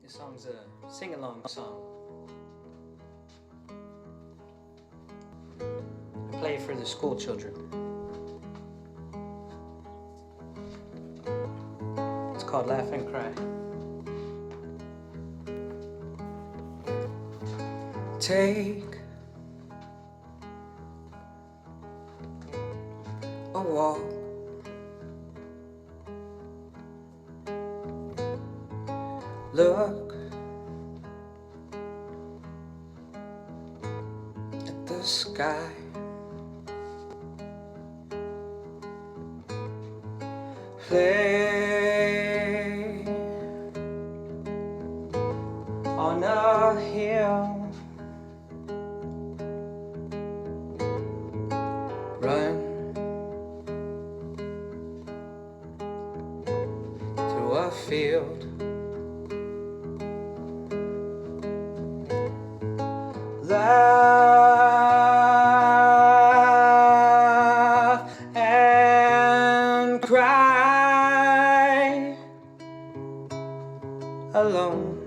This song's a sing-along song. I play it for the school children. It's called Laugh and Cry. Take a walk. Look at the sky. Play on a hill. Run through a field. Laugh and cry alone.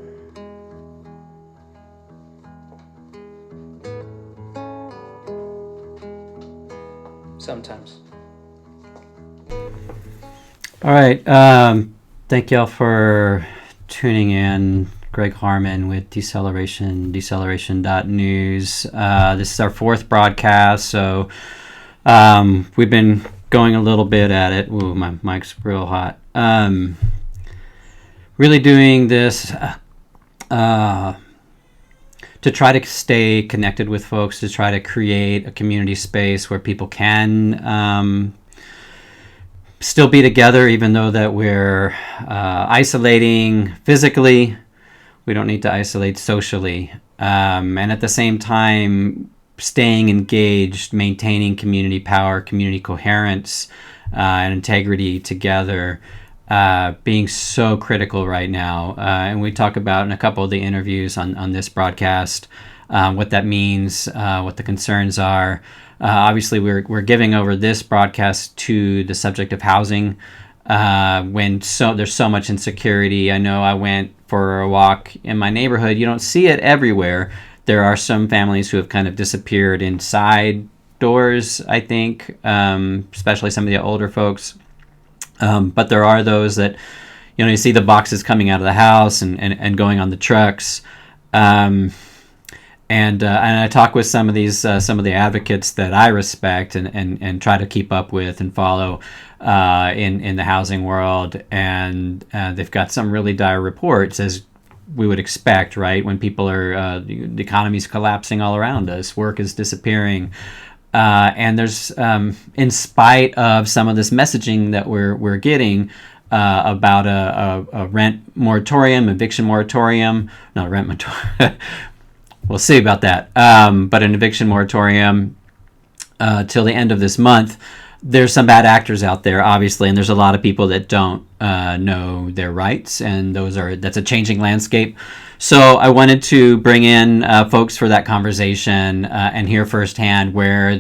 Sometimes. All right. Thank y'all for tuning in. Greg Harmon with deceleration.news. This is our fourth broadcast, so we've been going a little bit at it. Ooh, my mic's real hot. Really doing this to try to stay connected with folks, to try to create a community space where people can still be together, even though that we're isolating physically. We don't need to isolate socially. And at the same time, staying engaged, maintaining community power, community coherence, and integrity together, being so critical right now. And we talk about in a couple of the interviews on this broadcast what that means, what the concerns are. Obviously, we're giving over this broadcast to the subject of housing. When there's so much insecurity. I know I went for a walk in my neighborhood. You don't see it everywhere. There are some families who have kind of disappeared inside doors, I think, especially some of the older folks. But there are those that, you see the boxes coming out of the house and going on the trucks. And I talk with some of the advocates that I respect and try to keep up with and follow in the housing world, and they've got some really dire reports, as we would expect, right? When people are the economy's collapsing all around us, work is disappearing, and there's in spite of some of this messaging that we're getting about a rent moratorium, eviction moratorium, not a rent moratorium. We'll see about that. But an eviction moratorium till the end of this month. There's some bad actors out there, obviously, and there's a lot of people that don't know their rights, and that's a changing landscape. So I wanted to bring in folks for that conversation and hear firsthand where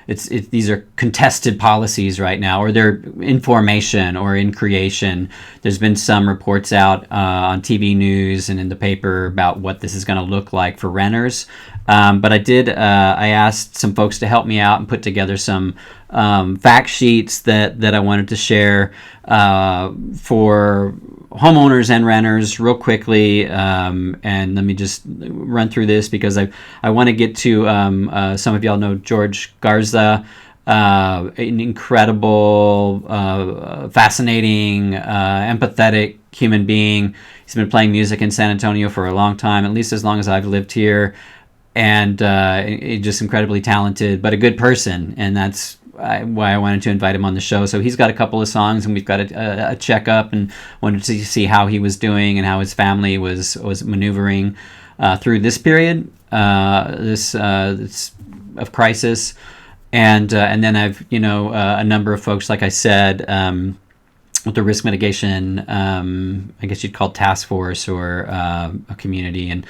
these are contested policies right now, or they're in formation or in creation. There's been some reports out on TV news and in the paper about what this is going to look like for renters. But I asked some folks to help me out and put together some fact sheets that I wanted to share for homeowners and renters real quickly. And let me just run through this because I want to get to some of y'all know George Garza, an incredible, fascinating, empathetic human being. He's been playing music in San Antonio for a long time, at least as long as I've lived here. And just incredibly talented, but a good person, and that's why I wanted to invite him on the show. So he's got a couple of songs, and we've got a checkup, and wanted to see how he was doing and how his family was maneuvering through this period, this of crisis, and then I've a number of folks, like I said, with the risk mitigation, I guess you'd call task force or a community, and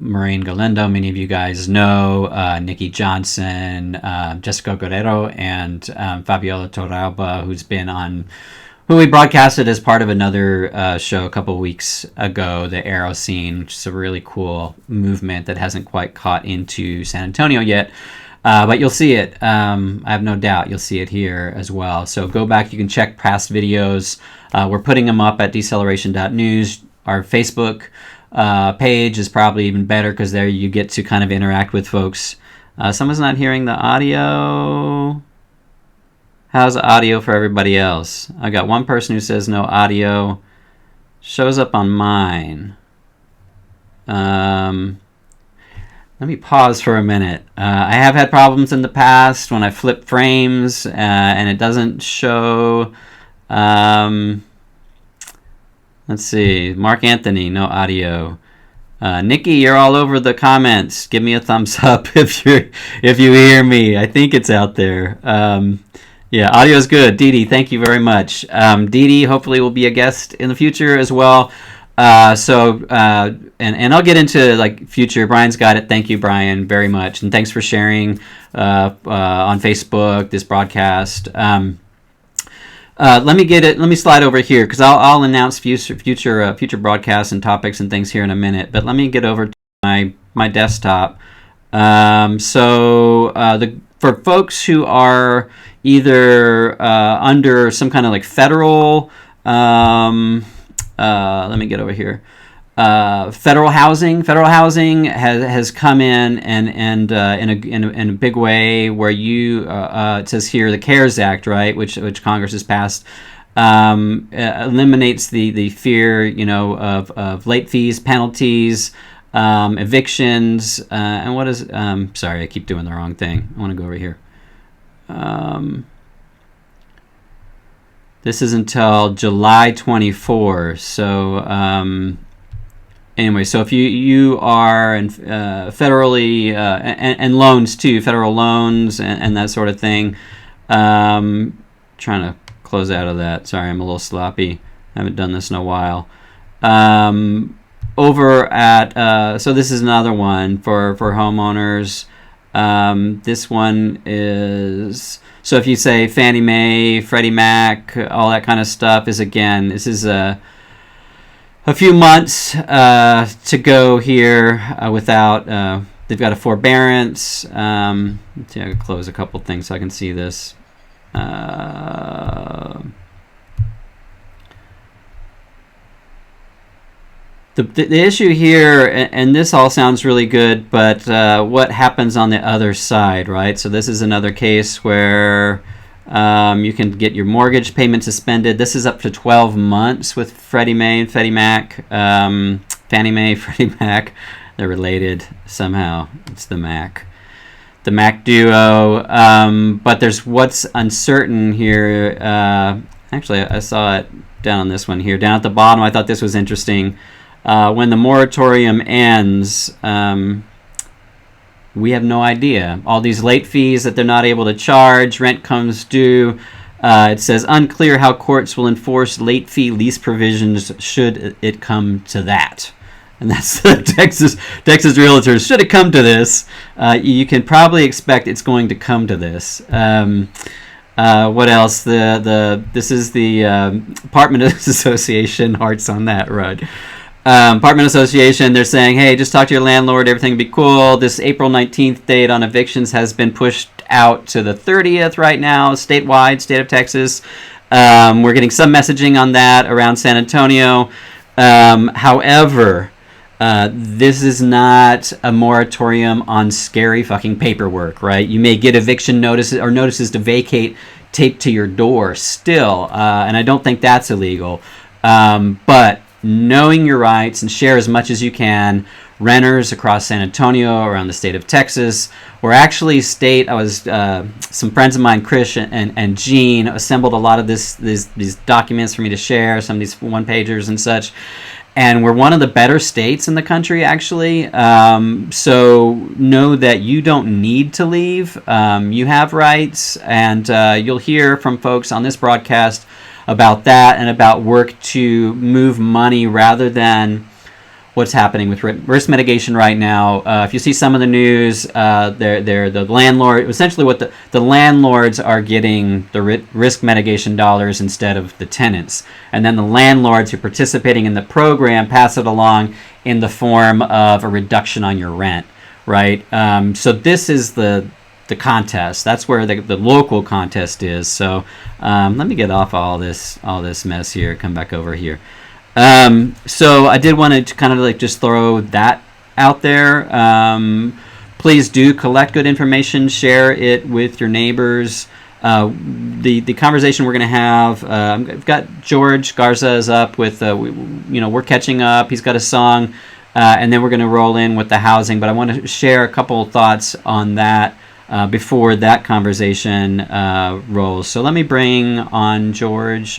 Maureen Galindo, many of you guys know, Nikki Johnson, Jessica Guerrero, and Fabiola Torralba, who's been on who we broadcasted as part of another show a couple of weeks ago, the Aero Scene, which is a really cool movement that hasn't quite caught into San Antonio yet. But you'll see it. I have no doubt you'll see it here as well. So go back. You can check past videos. We're putting them up at deceleration.news. Our Facebook page is probably even better because there you get to kind of interact with folks. Someone's not hearing the audio. How's the audio for everybody else? I got one person who says no audio. Shows up on mine. Let me pause for a minute. I have had problems in the past when I flip frames and it doesn't show. Let's see. Mark Anthony, no audio. Nikki, you're all over the comments. Give me a thumbs up if you hear me. I think it's out there. Yeah, audio is good. Dee Dee, thank you very much. Dee Dee hopefully will be a guest in the future as well. And I'll get into like future. Brian's got it. Thank you, Brian, very much, and thanks for sharing on Facebook this broadcast. Let me slide over here because I'll announce future broadcasts and topics and things here in a minute. But let me get over to my desktop. For folks who are either under some kind of like federal. Let me get over here. Federal housing has come in and in a big way where you it says here the CARES Act, right, which Congress has passed, eliminates the fear, of late fees, penalties, evictions, and what is sorry, I keep doing the wrong thing. I want to go over here. This is until July 24. So anyway, so if you are in federally and loans too, federal loans and that sort of thing. Trying to close out of that. Sorry, I'm a little sloppy. I haven't done this in a while. Over at so this is another one for homeowners. This one is. So if you say Fannie Mae, Freddie Mac, all that kind of stuff this is a few months to go here without, they've got a forbearance. Let's see, I can close a couple things so I can see this. The issue here, and this all sounds really good, but what happens on the other side, right? So this is another case where you can get your mortgage payment suspended. This is up to 12 months with Freddie Mae and Freddie Mac. Fannie Mae, Freddie Mac, they're related somehow. It's the Mac duo. But there's what's uncertain here. Actually, I saw it down on this one here. Down at the bottom, I thought this was interesting. When the moratorium ends, we have no idea. All these late fees that they're not able to charge, rent comes due. It says unclear how courts will enforce late fee lease provisions should it come to that. And that's the Texas Realtors. Should it come to this, you can probably expect it's going to come to this. What else? This is the Apartment Association. Hearts on that, right? Apartment Association, they're saying, hey, just talk to your landlord, everything will be cool. This April 19th date on evictions has been pushed out to the 30th right now, statewide, state of Texas. We're getting some messaging on that around San Antonio. However, this is not a moratorium on scary fucking paperwork, right? You may get eviction notices or notices to vacate taped to your door still, and I don't think that's illegal. But knowing your rights and share as much as you can. Renters across San Antonio, around the state of Texas, or actually some friends of mine, Chris and Gene, assembled a lot of these documents for me to share, some of these one-pagers and such. And we're one of the better states in the country, actually. So know that you don't need to leave. You have rights, and you'll hear from folks on this broadcast about that and about work to move money rather than what's happening with risk mitigation right now. If you see some of the news, they're the landlord. Essentially, what the landlords are getting the risk mitigation dollars instead of the tenants, and then the landlords who are participating in the program pass it along in the form of a reduction on your rent. Right. So this is the contest. That's where the local contest is. So let me get off all this mess here. Come back over here. So I did want to kind of like just throw that out there. Please do collect good information, share it with your neighbors. The conversation we're going to have, I've got George Garza is up with, we're catching up. He's got a song, and then we're going to roll in with the housing. But I want to share a couple of thoughts on that before that conversation rolls. So let me bring on George.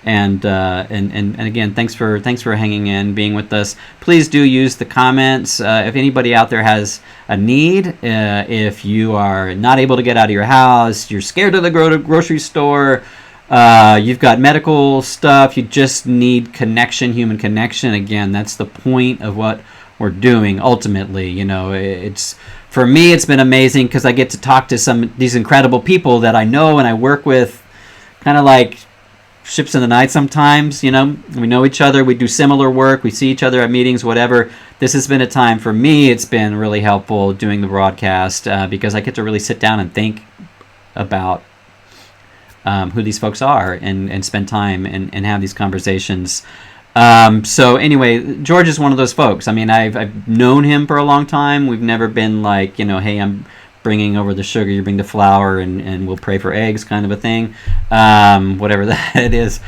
And again, thanks for hanging in, being with us. Please do use the comments. If anybody out there has a need, if you are not able to get out of your house, you're scared to go to the grocery store, you've got medical stuff, you just need connection, human connection. Again, that's the point of what we're doing. Ultimately, it's for me, it's been amazing because I get to talk to these incredible people that I know and I work with, kind of like ships in the night sometimes. We know each other, we do similar work, we see each other at meetings, whatever. This has been a time for me, it's been really helpful doing the broadcast because I get to really sit down and think about who these folks are and spend time and have these conversations. So anyway, George is one of those folks. I mean, I've known him for a long time. We've never been like, hey, I'm bringing over the sugar, you bring the flour, and we'll pray for eggs kind of a thing, whatever that is.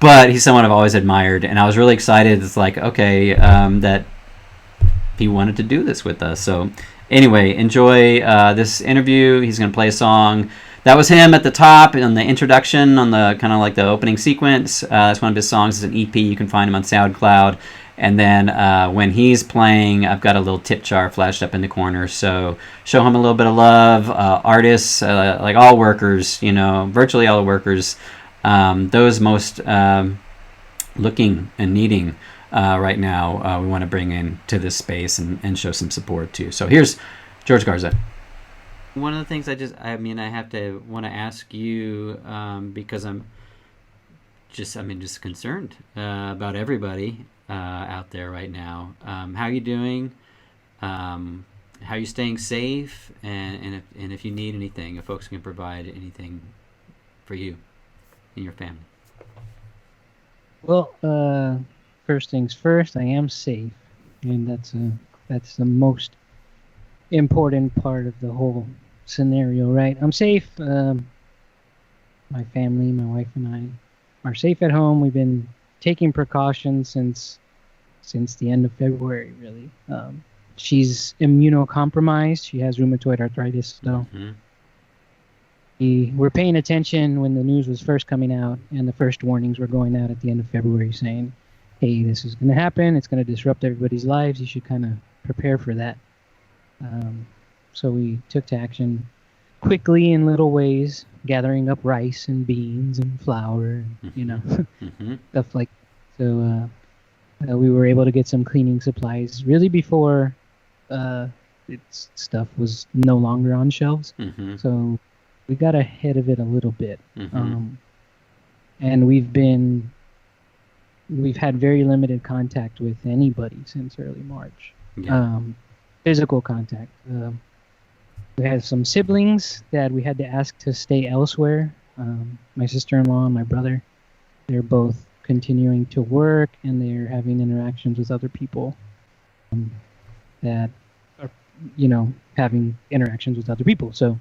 But he's someone I've always admired, and I was really excited. It's like, okay, that he wanted to do this with us. So anyway, enjoy this interview. He's going to play a song. That was him at the top on the introduction, on the kind of like the opening sequence. That's one of his songs. It's an EP. You can find him on SoundCloud. And then when he's playing, I've got a little tip jar flashed up in the corner. So show him a little bit of love. Artists, like all workers, virtually all workers, those most looking and needing right now, we want to bring into this space and show some support too. So here's George Garza. One of the things I want to ask you because I'm just concerned about everybody out there right now. How are you doing? How are you staying safe? And if you need anything, if folks can provide anything for you and your family. Well, first things first, I am safe, and that's the most important part of the whole scenario, right? I'm safe. My family, my wife and I are safe at home. We've been taking precautions since the end of February, really. She's immunocompromised. She has rheumatoid arthritis, so we were paying attention when the news was first coming out, and the first warnings were going out at the end of February saying, hey, this is going to happen. It's going to disrupt everybody's lives. You should kind of prepare for that. So we took to action quickly in little ways, gathering up rice and beans and flour, and, stuff like that. So we were able to get some cleaning supplies really before its stuff was no longer on shelves. So we got ahead of it a little bit. And we've had very limited contact with anybody since early March. Physical contact. We had some siblings that we had to ask to stay elsewhere. My sister-in-law and my brother, they're both continuing to work, and they're having interactions with other people that are, having interactions with other people. So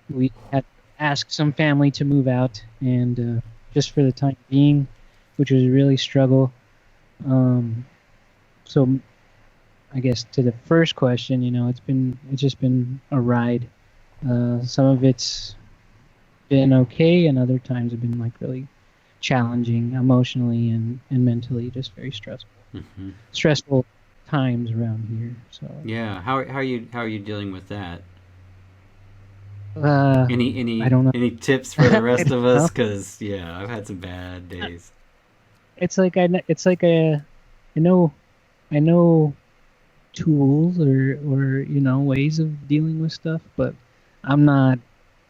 we had asked some family to move out, and just for the time being, which was a really struggle. So I guess to the first question, it's just been a ride. Some of it's been okay, and other times have been like really challenging emotionally and mentally, just very stressful. Stressful times around here. So yeah, how are you dealing with that? I don't know. Any tips for the rest of us? Because I've had some bad days. I know I know tools or ways of dealing with stuff, but I'm not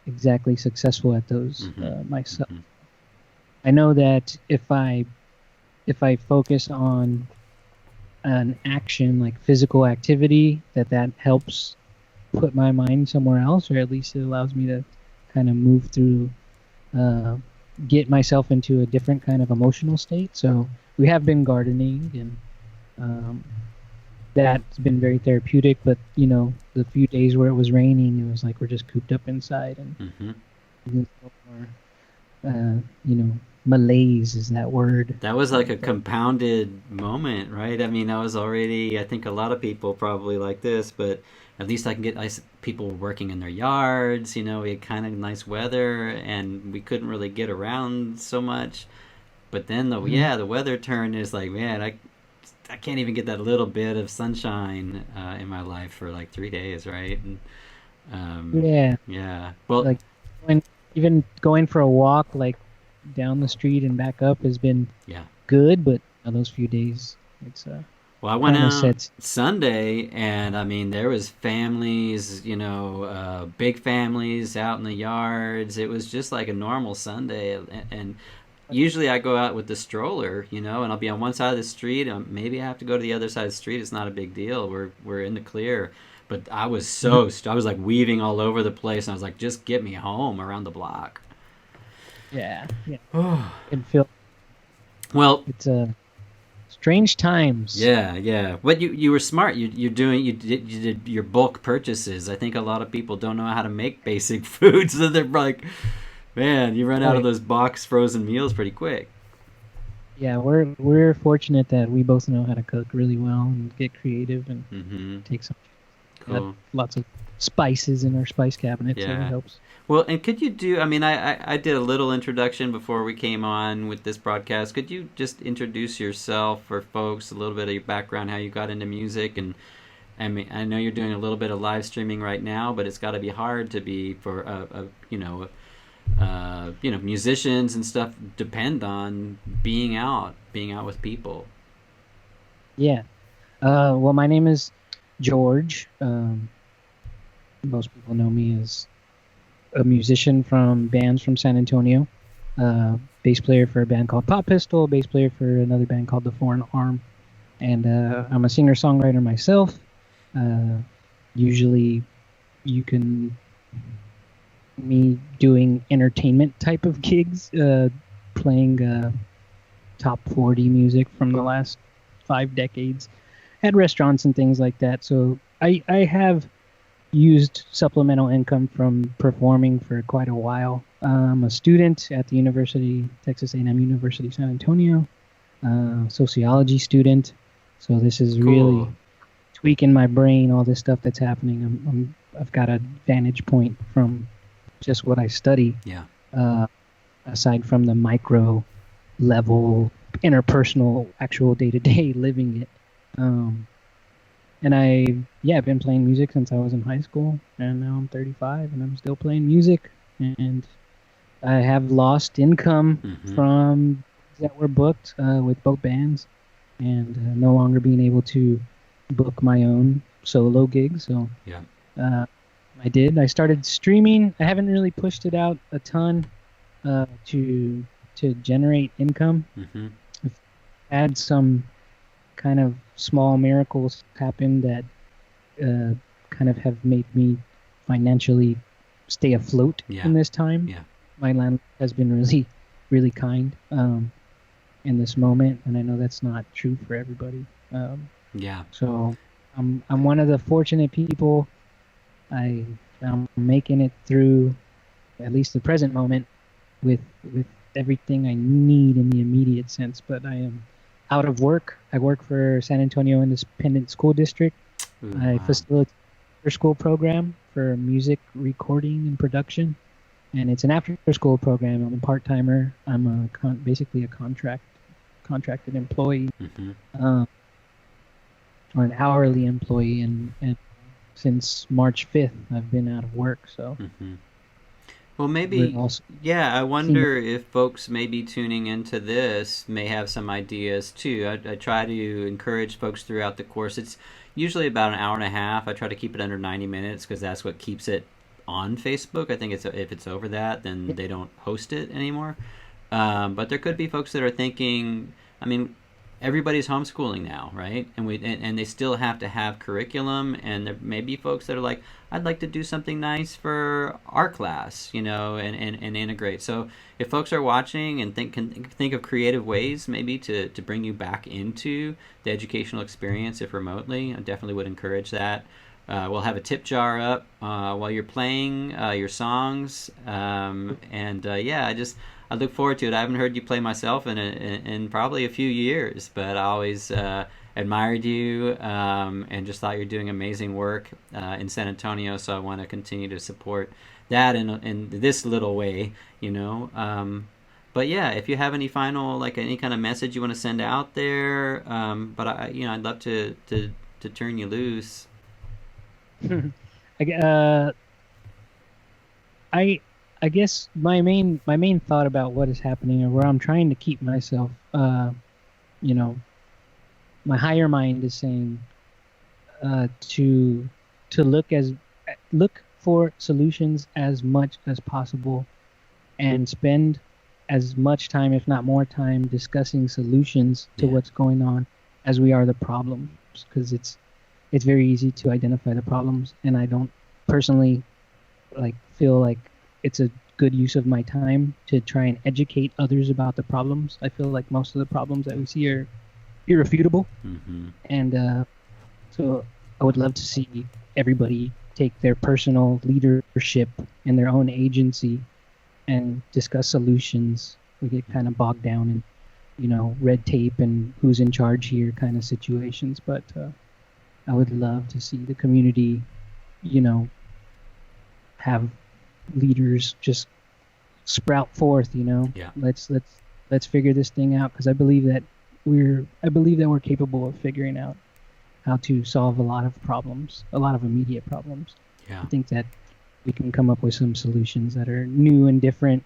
exactly successful at those Mm-hmm. myself. Mm-hmm. I know that if I focus on an action like physical activity, that helps put my mind somewhere else, or at least it allows me to kind of move through, uh, get myself into a different kind of emotional state. So we have been gardening, and um, that's been very therapeutic. But the few days where it was raining, it was like we're just cooped up inside, and Mm-hmm. more, malaise is that word. That was like a That compounded moment, right? I mean, I was already, I think a lot of people probably like this, but at least I can get nice people working in their yards. We had kind of nice weather and we couldn't really get around so much. But then, Mhm. the weather turned. Is like, man, I can't even get that little bit of sunshine in my life for like 3 days, right? And, Yeah, yeah. Well, like when even going for a walk like down the street and back up has been yeah. good, but those few days it's Well, I went kind of out sets. Sunday, and I mean, there was families, big families out in the yards. It was just like a normal Sunday, and usually I go out with the stroller, and I'll be on one side of the street. Maybe I have to go to the other side of the street. It's not a big deal. We're in the clear. But I was Mhm. I was like weaving all over the place, and I was like, just get me home around the block. Yeah, yeah, it feel Well, it's strange times. yeah, yeah. But you were smart. You did your bulk purchases. I think a lot of people don't know how to make basic food, so they're like, man, you run Oh out of yeah, those box frozen meals pretty quick. yeah. We're fortunate that we both know how to cook really well and get creative and Mm-hmm. take some. Got Cool. lots of spices in our spice cabinet, so it Yeah. helps. Well, and could you do? I mean, I did a little introduction before we came on with this broadcast. Could you just introduce yourself for folks, a little bit of your background, how you got into music, and I mean, I know you're doing a little bit of live streaming right now, but it's got to be hard to be for musicians and stuff depend on being out with people. Yeah. Well, my name is George. Most people know me as a musician from bands from San Antonio. Bass player for a band called Pop Pistol, bass player for another band called The Foreign Arm, and I'm a singer songwriter myself. Uh, Usually, you can me doing entertainment type of gigs, playing top 40 music from the last 5 decades at restaurants and things like that. So I have used supplemental income from performing for quite a while. I'm a student at the Texas A&M University San Antonio, sociology student. So this is really Cool. tweaking my brain. All this stuff that's happening. I've got a vantage point from just what I study, Yeah. uh, aside from the micro level, interpersonal, actual day to day living it. Um, and I've been playing music since I was in high school, and now I'm 35, and I'm still playing music. And I have lost income Mm-hmm. from that were booked with both bands, and no longer being able to book my own solo gigs. So Yeah. uh, I did. I started streaming. I haven't really pushed it out a ton to generate income. Mm-hmm. I've had some kind of small miracles happen that uh, kind of have made me financially stay afloat Yeah. in this time. Yeah. My landlord has been really, really kind in this moment, and I know that's not true for everybody. Um, Yeah. so I'm one of the fortunate people. I'm making it through at least the present moment with everything I need in the immediate sense. But I am out of work. I work for San Antonio Independent School District. Ooh, I wow. facilitate after school program for music recording and production, and it's an after school program. I'm a part timer. I'm basically a contracted employee, Mm-hmm. uh, or an hourly employee, and since March 5th I've been out of work. So Mm-hmm. Well, we're maybe, also yeah, I seeing. wonder if folks maybe tuning into this may have some ideas too. I try to encourage folks throughout the course. It's usually about an hour and a half. I try to keep it under 90 minutes because that's what keeps it on Facebook. I think if it's over that, then they don't host it anymore. But there could be folks that are thinking, I mean, everybody's homeschooling now, right? And they still have to have curriculum. And there may be folks that are like, I'd like to do something nice for our class, and integrate. So if folks are watching and can think of creative ways maybe to bring you back into the educational experience, if remotely, I definitely would encourage that. We'll have a tip jar up while you're playing your songs, and yeah, I look forward to it. I haven't heard you play myself in probably a few years, but I always admired you and just thought you're doing amazing work in San Antonio. So I want to continue to support that in this little way, but yeah, if you have any final, like any kind of message you want to send out there, but I'd love to turn you loose. I, gue- uh, I I guess my main thought about what is happening, or where I'm trying to keep myself, you know, my higher mind is saying to look for solutions as much as possible, and spend as much time, if not more time, discussing solutions to Yeah, what's going on as we are the problems, because it's very easy to identify the problems, and I don't personally feel like it's a good use of my time to try and educate others about the problems. I feel like most of the problems that we see are irrefutable, mm-hmm. and so I would love to see everybody take their personal leadership and their own agency and discuss solutions. We get kind of bogged down in red tape and who's in charge here kind of situations, but I would love to see the community, you know, have leaders just sprout forth. Yeah. Let's figure this thing out, because I believe that we're capable of figuring out how to solve a lot of problems, a lot of immediate problems. Yeah. I think that we can come up with some solutions that are new and different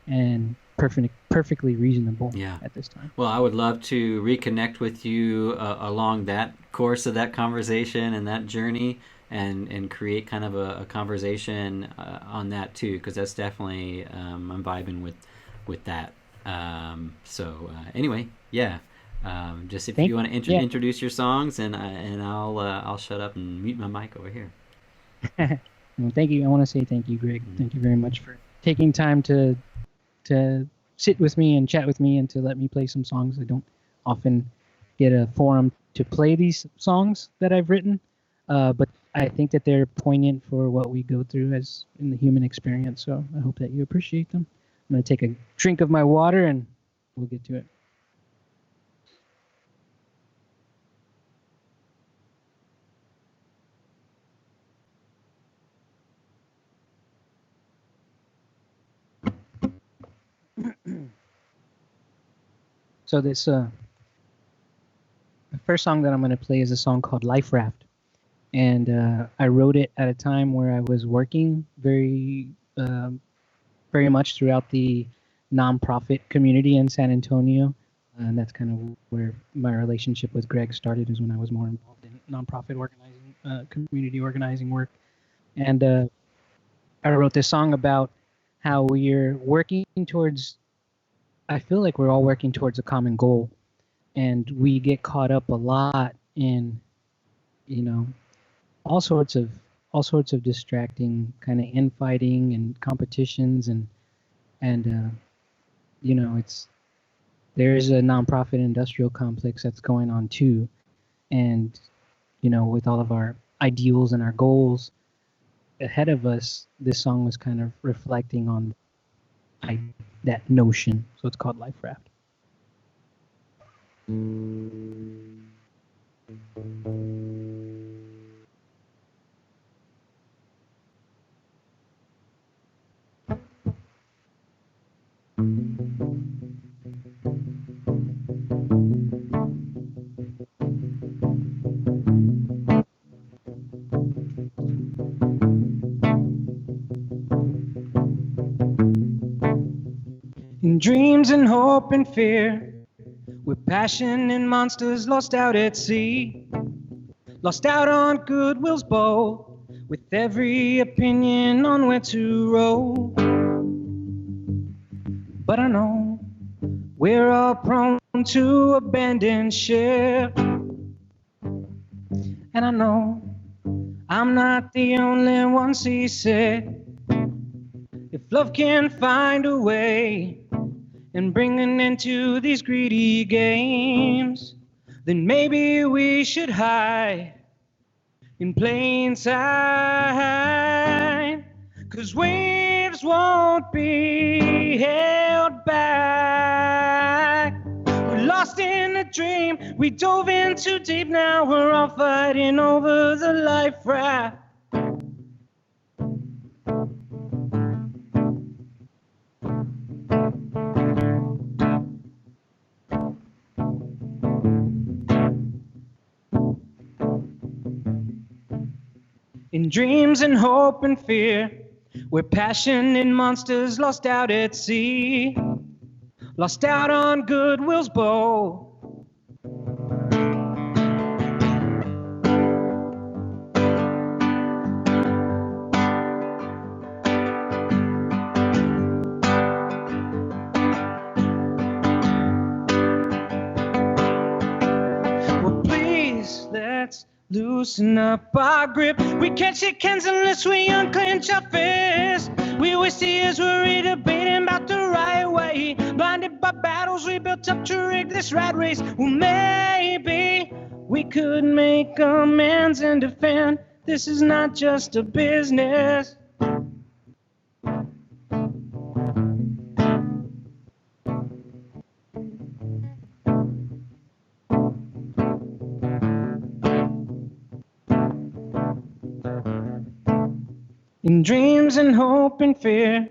and perfectly reasonable Yeah. at this time. Well, I would love to reconnect with you along that course of that conversation and that journey, and create kind of a conversation on that too, because that's definitely I'm vibing with that. Anyway, yeah. Just if Thank you want to Yeah. introduce your songs, and I'll shut up and mute my mic over here. Well, thank you. I want to say thank you, Greg. Mm. Thank you very much for taking time to sit with me and chat with me, and to let me play some songs. I don't often get a forum to play these songs that I've written, but I think that they're poignant for what we go through as in the human experience. So I hope that you appreciate them. I'm going to take a drink of my water, and we'll get to it. So the first song that I'm going to play is a song called Life Raft, and I wrote it at a time where I was working very much throughout the nonprofit community in San Antonio. And that's kind of where my relationship with Greg started, is when I was more involved in nonprofit organizing, community organizing work. And I wrote this song about how we're working towards, I feel like we're all working towards a common goal. And we get caught up a lot in, you know, all sorts of distracting kind of infighting and competitions, and it's there's a nonprofit industrial complex that's going on too. And with all of our ideals and our goals ahead of us, this song was kind of reflecting on I, that notion. So it's called Life Raft. In dreams and hope and fear, with passion and monsters lost out at sea, lost out on goodwill's bow, with every opinion on where to row. But I know we're all prone to abandon ship, and I know I'm not the only one seasick. If love can find a way and bring an end to these greedy games, then maybe we should hide in plain sight. 'Cause waves won't be held back. We're lost in a dream, we dove in too deep, now we're all fighting over the life raft. In dreams and hope and fear, where passion and monsters lost out at sea, lost out on goodwill's bow. Well, please, let's loosen up our grip. We can't shake hands unless we unclench our fists. We waste years worried debating about the right way, blinded by battles we built up to rig this rat race. Well, maybe we could make amends and defend this is not just a business. In dreams and hope and fear,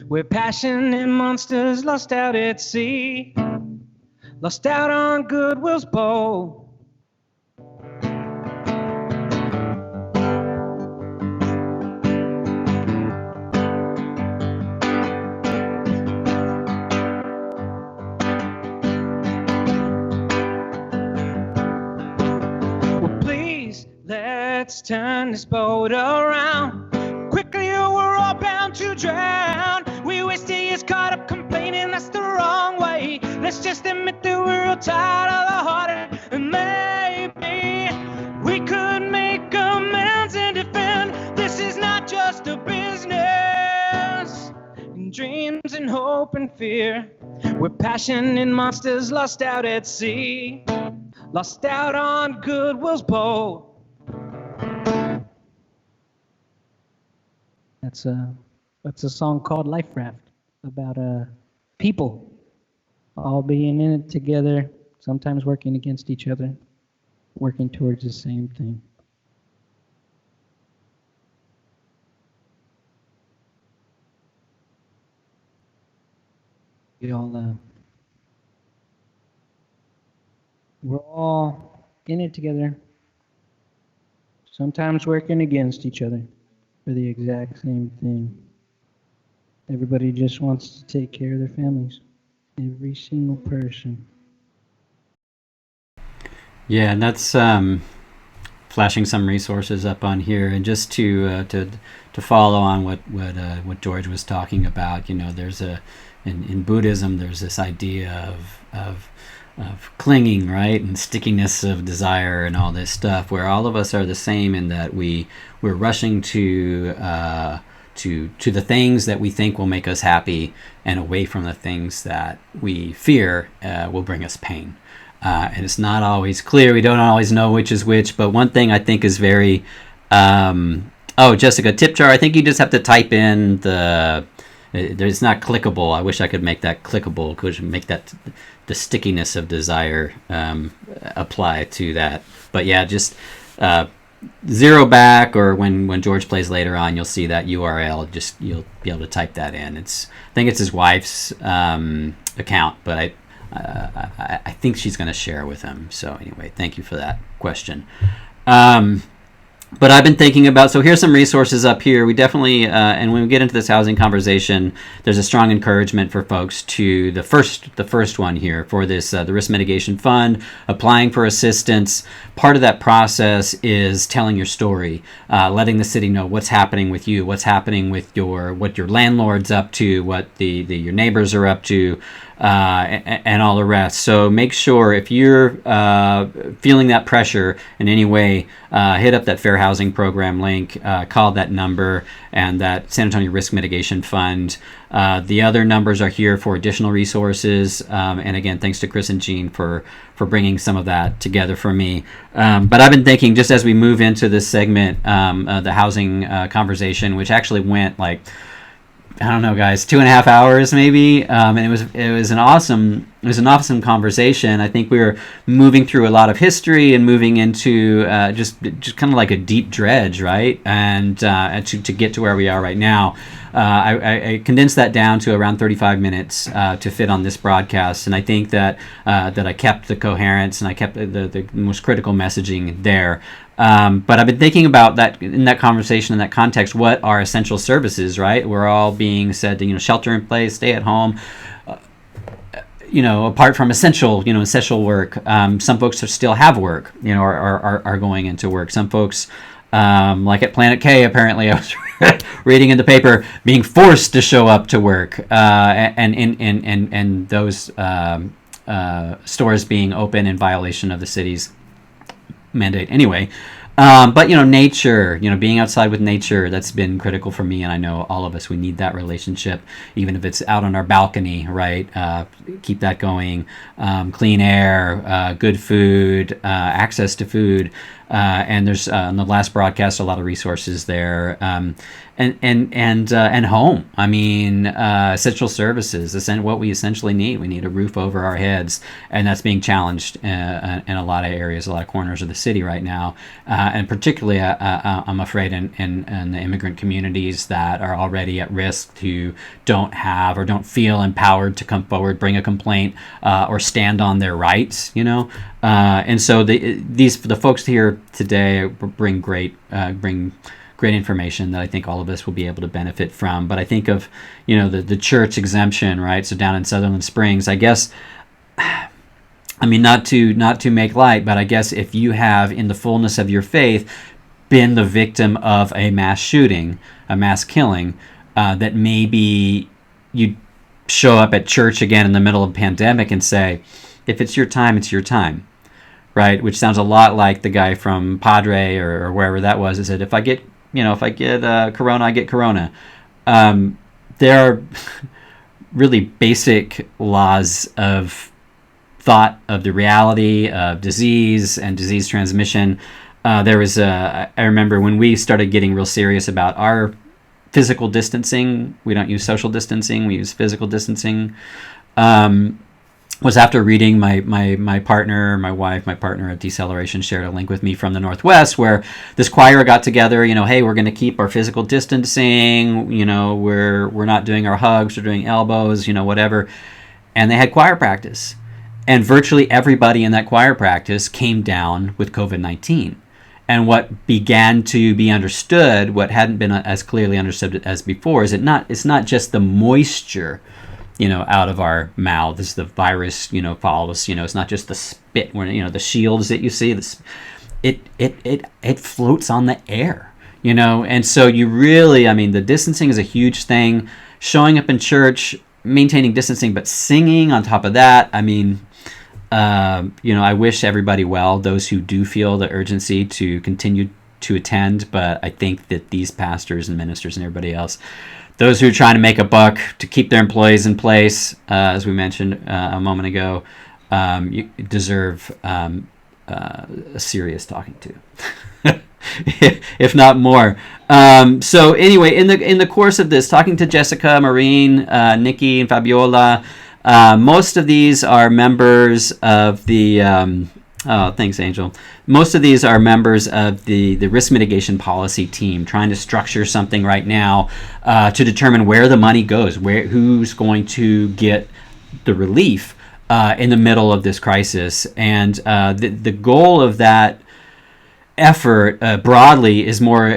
where passion and monsters lost out at sea, lost out on goodwill's bow. Well, please, let's turn this boat around. Quickly or we're all bound to drown. We wasted years caught up complaining that's the wrong way. Let's just admit that we're all tired of the heartache, and maybe we could make amends and defend this is not just a business. In dreams and hope and fear, where passion and monsters lost out at sea, lost out on goodwill's bow. That's a song called Life Raft, about people all being in it together, sometimes working against each other, working towards the same thing. We're all in it together, sometimes working against each other for the exact same thing. Everybody just wants to take care of their families. Every single person. Yeah, and that's flashing some resources up on here, and just to follow on what George was talking about. You know, there's in Buddhism there's this idea of clinging, right, and stickiness of desire and all this stuff, where all of us are the same in that we're rushing to the things that we think will make us happy, and away from the things that we fear will bring us pain. And it's not always clear. We don't always know which is which. But one thing I think is very Jessica, tip jar. I think you just have to type in it's not clickable. I wish I could make that clickable. Could make that the stickiness of desire apply to that. But yeah, just zero back, or when George plays later on, you'll see that URL. Just you'll be able to type that in. I think it's his wife's account, but I think she's going to share with him. So anyway, thank you for that question. But I've been thinking about, so here's some resources up here. We definitely, and when we get into this housing conversation, there's a strong encouragement for folks to the first one here for this, the Risk Mitigation Fund, applying for assistance. Part of that process is telling your story, letting the city know what's happening with you, what's happening with what your landlord's up to, what your neighbors are up to, and all the rest. So make sure if you're feeling that pressure in any way, hit up that Fair Housing Program link, call that number, and that San Antonio Risk Mitigation Fund. The other numbers are here for additional resources. And again, thanks to Chris and Jean for bringing some of that together for me. But I've been thinking, just as we move into this segment, the housing conversation, which actually went like, I don't know, guys, 2.5 hours maybe, and it was an awesome conversation. I think we were moving through a lot of history and moving into just kind of like a deep dredge, right? And to get to where we are right now, I condensed that down to around 35 minutes to fit on this broadcast, and I think that I kept the coherence and I kept the most critical messaging there. But I've been thinking about that in that conversation, in that context, what are essential services, right? We're all being said to, shelter in place, stay at home, apart from essential work. Some folks still have work, are going into work. Some folks, like at Planet K, apparently, I was reading in the paper, being forced to show up to work, and those stores being open in violation of the city's mandate anyway. But nature, being outside with nature, that's been critical for me, and I know all of us, we need that relationship, even if it's out on our balcony, right? Keep that going. Clean air, good food, access to food, and there's in the last broadcast a lot of resources there, and home. I mean, essential services, what we essentially need. We need a roof over our heads, and that's being challenged in a lot of areas, a lot of corners of the city right now, and particularly, I'm afraid, in the immigrant communities that are already at risk, who don't have or don't feel empowered to come forward, bring a complaint, or stand on their rights. And so the folks here today bring great information that I think all of us will be able to benefit from. But I think of, the church exemption, right? So down in Sutherland Springs, I guess, I mean, not to make light, but I guess if you have, in the fullness of your faith, been the victim of a mass shooting, a mass killing, that maybe you show up at church again in the middle of a pandemic and say, if it's your time, it's your time. Right, which sounds a lot like the guy from Padre or wherever that was. Is that if I get corona, I get corona. There are really basic laws of thought of the reality of disease and disease transmission. I remember when we started getting real serious about our physical distancing. We don't use social distancing. We use physical distancing. Was after reading my partner at Deceleration shared a link with me from the Northwest, where this choir got together, hey, we're going to keep our physical distancing, we're not doing our hugs, we're doing elbows, whatever. And they had choir practice. And virtually everybody in that choir practice came down with COVID-19. And what began to be understood, what hadn't been as clearly understood as before, is it's not just the moisture out of our mouths, the virus, follows, it's not just the spit, where, the shields that you see, it floats on the air, and so you really, the distancing is a huge thing. Showing up in church, maintaining distancing, but singing on top of that, I wish everybody well, those who do feel the urgency to continue to attend, but I think that these pastors and ministers and everybody else, those who are trying to make a buck to keep their employees in place, as we mentioned a moment ago, you deserve a serious talking to, if not more. So anyway, in the course of this, talking to Jessica, Maureen, Nikki, and Fabiola, most of these are members of the thanks, Angel. Most of these are members of the risk mitigation policy team, trying to structure something right now to determine where the money goes, who's going to get the relief in the middle of this crisis. And the goal of that effort broadly is more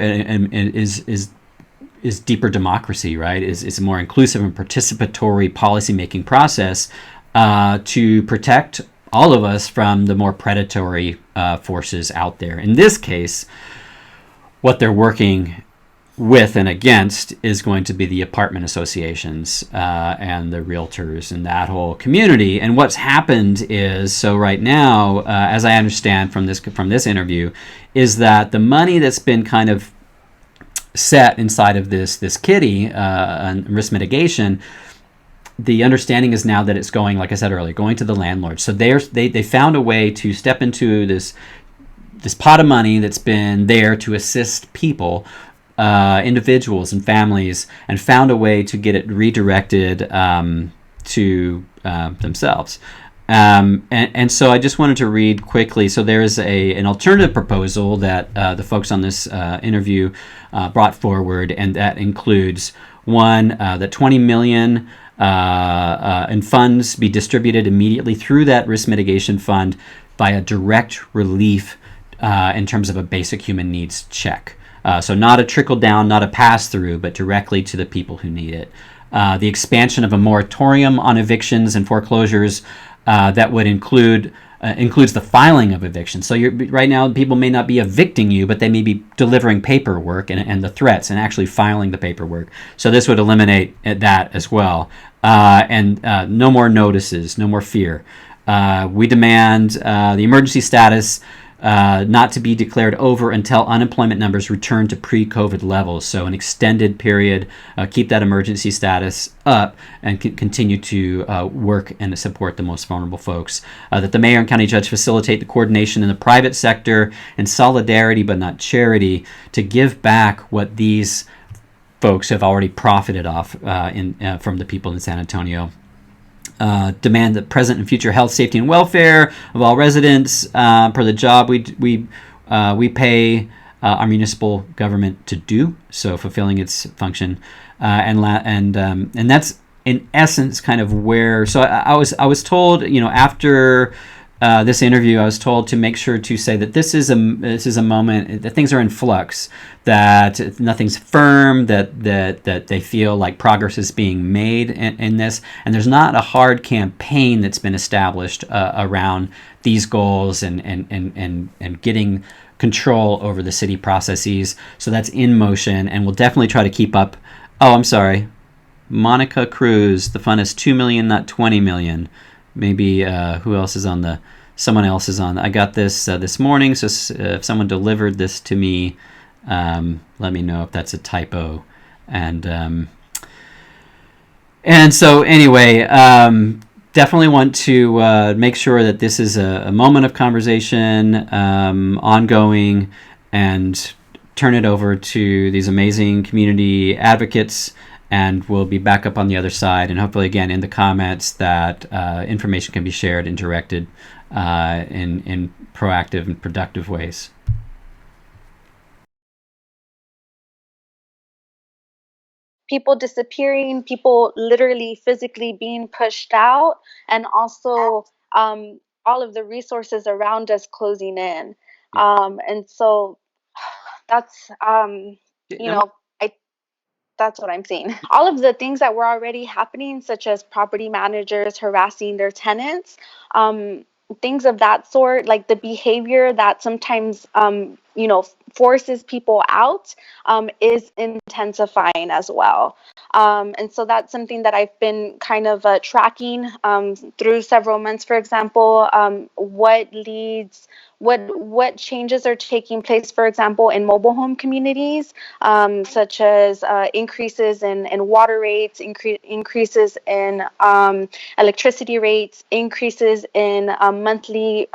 is deeper democracy, right? Is a more inclusive and participatory policymaking process to protect all of us from the more predatory forces out there. In this case, what they're working with and against is going to be the apartment associations and the realtors and that whole community. And what's happened is, so right now, as I understand from this interview, is that the money that's been kind of set inside of this kitty and risk mitigation, the understanding is now that it's going, like I said earlier, going to the landlords. So they found a way to step into this pot of money that's been there to assist people, individuals and families, and found a way to get it redirected to themselves. And so I just wanted to read quickly. So there is an alternative proposal that the folks on this interview brought forward, and that includes one, that $20 million in funds be distributed immediately through that risk mitigation fund via direct relief in terms of a basic human needs check. So not a trickle down, not a pass through, but directly to the people who need it. The expansion of a moratorium on evictions and foreclosures that would includes the filing of evictions. So right now, people may not be evicting you, but they may be delivering paperwork and the threats and actually filing the paperwork. So this would eliminate that as well. And no more notices, no more fear. We demand the emergency status not to be declared over until unemployment numbers return to pre-COVID levels. So an extended period, keep that emergency status up and continue to work and support the most vulnerable folks. That the mayor and county judge facilitate the coordination in the private sector and solidarity but not charity to give back what these folks have already profited off from the people in San Antonio. Demand the present and future health, safety, and welfare of all residents per the job we pay our municipal government to do, so fulfilling its function, and that's in essence kind of where. So I was told, after this interview, I was told to make sure to say that this is a moment that things are in flux, that nothing's firm, that they feel like progress is being made in this, and there's not a hard campaign that's been established around these goals and getting control over the city processes. So that's in motion, and we'll definitely try to keep up. Oh, I'm sorry, Monica Cruz. The fund is $2 million, not $20 million. Maybe who else is on someone else is on. I got this this morning, so if someone delivered this to me, let me know if that's a typo. And so anyway, definitely want to make sure that this is a moment of conversation, ongoing, and turn it over to these amazing community advocates. And we'll be back up on the other side, and hopefully, again, in the comments, that information can be shared and directed in proactive and productive ways. People disappearing, people literally physically being pushed out, and also all of the resources around us closing in. And so that's, that's what I'm seeing. All of the things that were already happening, such as property managers harassing their tenants, things of that sort, like the behavior that sometimes, forces people out, is intensifying as well. And so that's something that I've been kind of tracking through several months. For example, what changes are taking place, for example, in mobile home communities, such as increases in water rates, increases in electricity rates, increases in monthly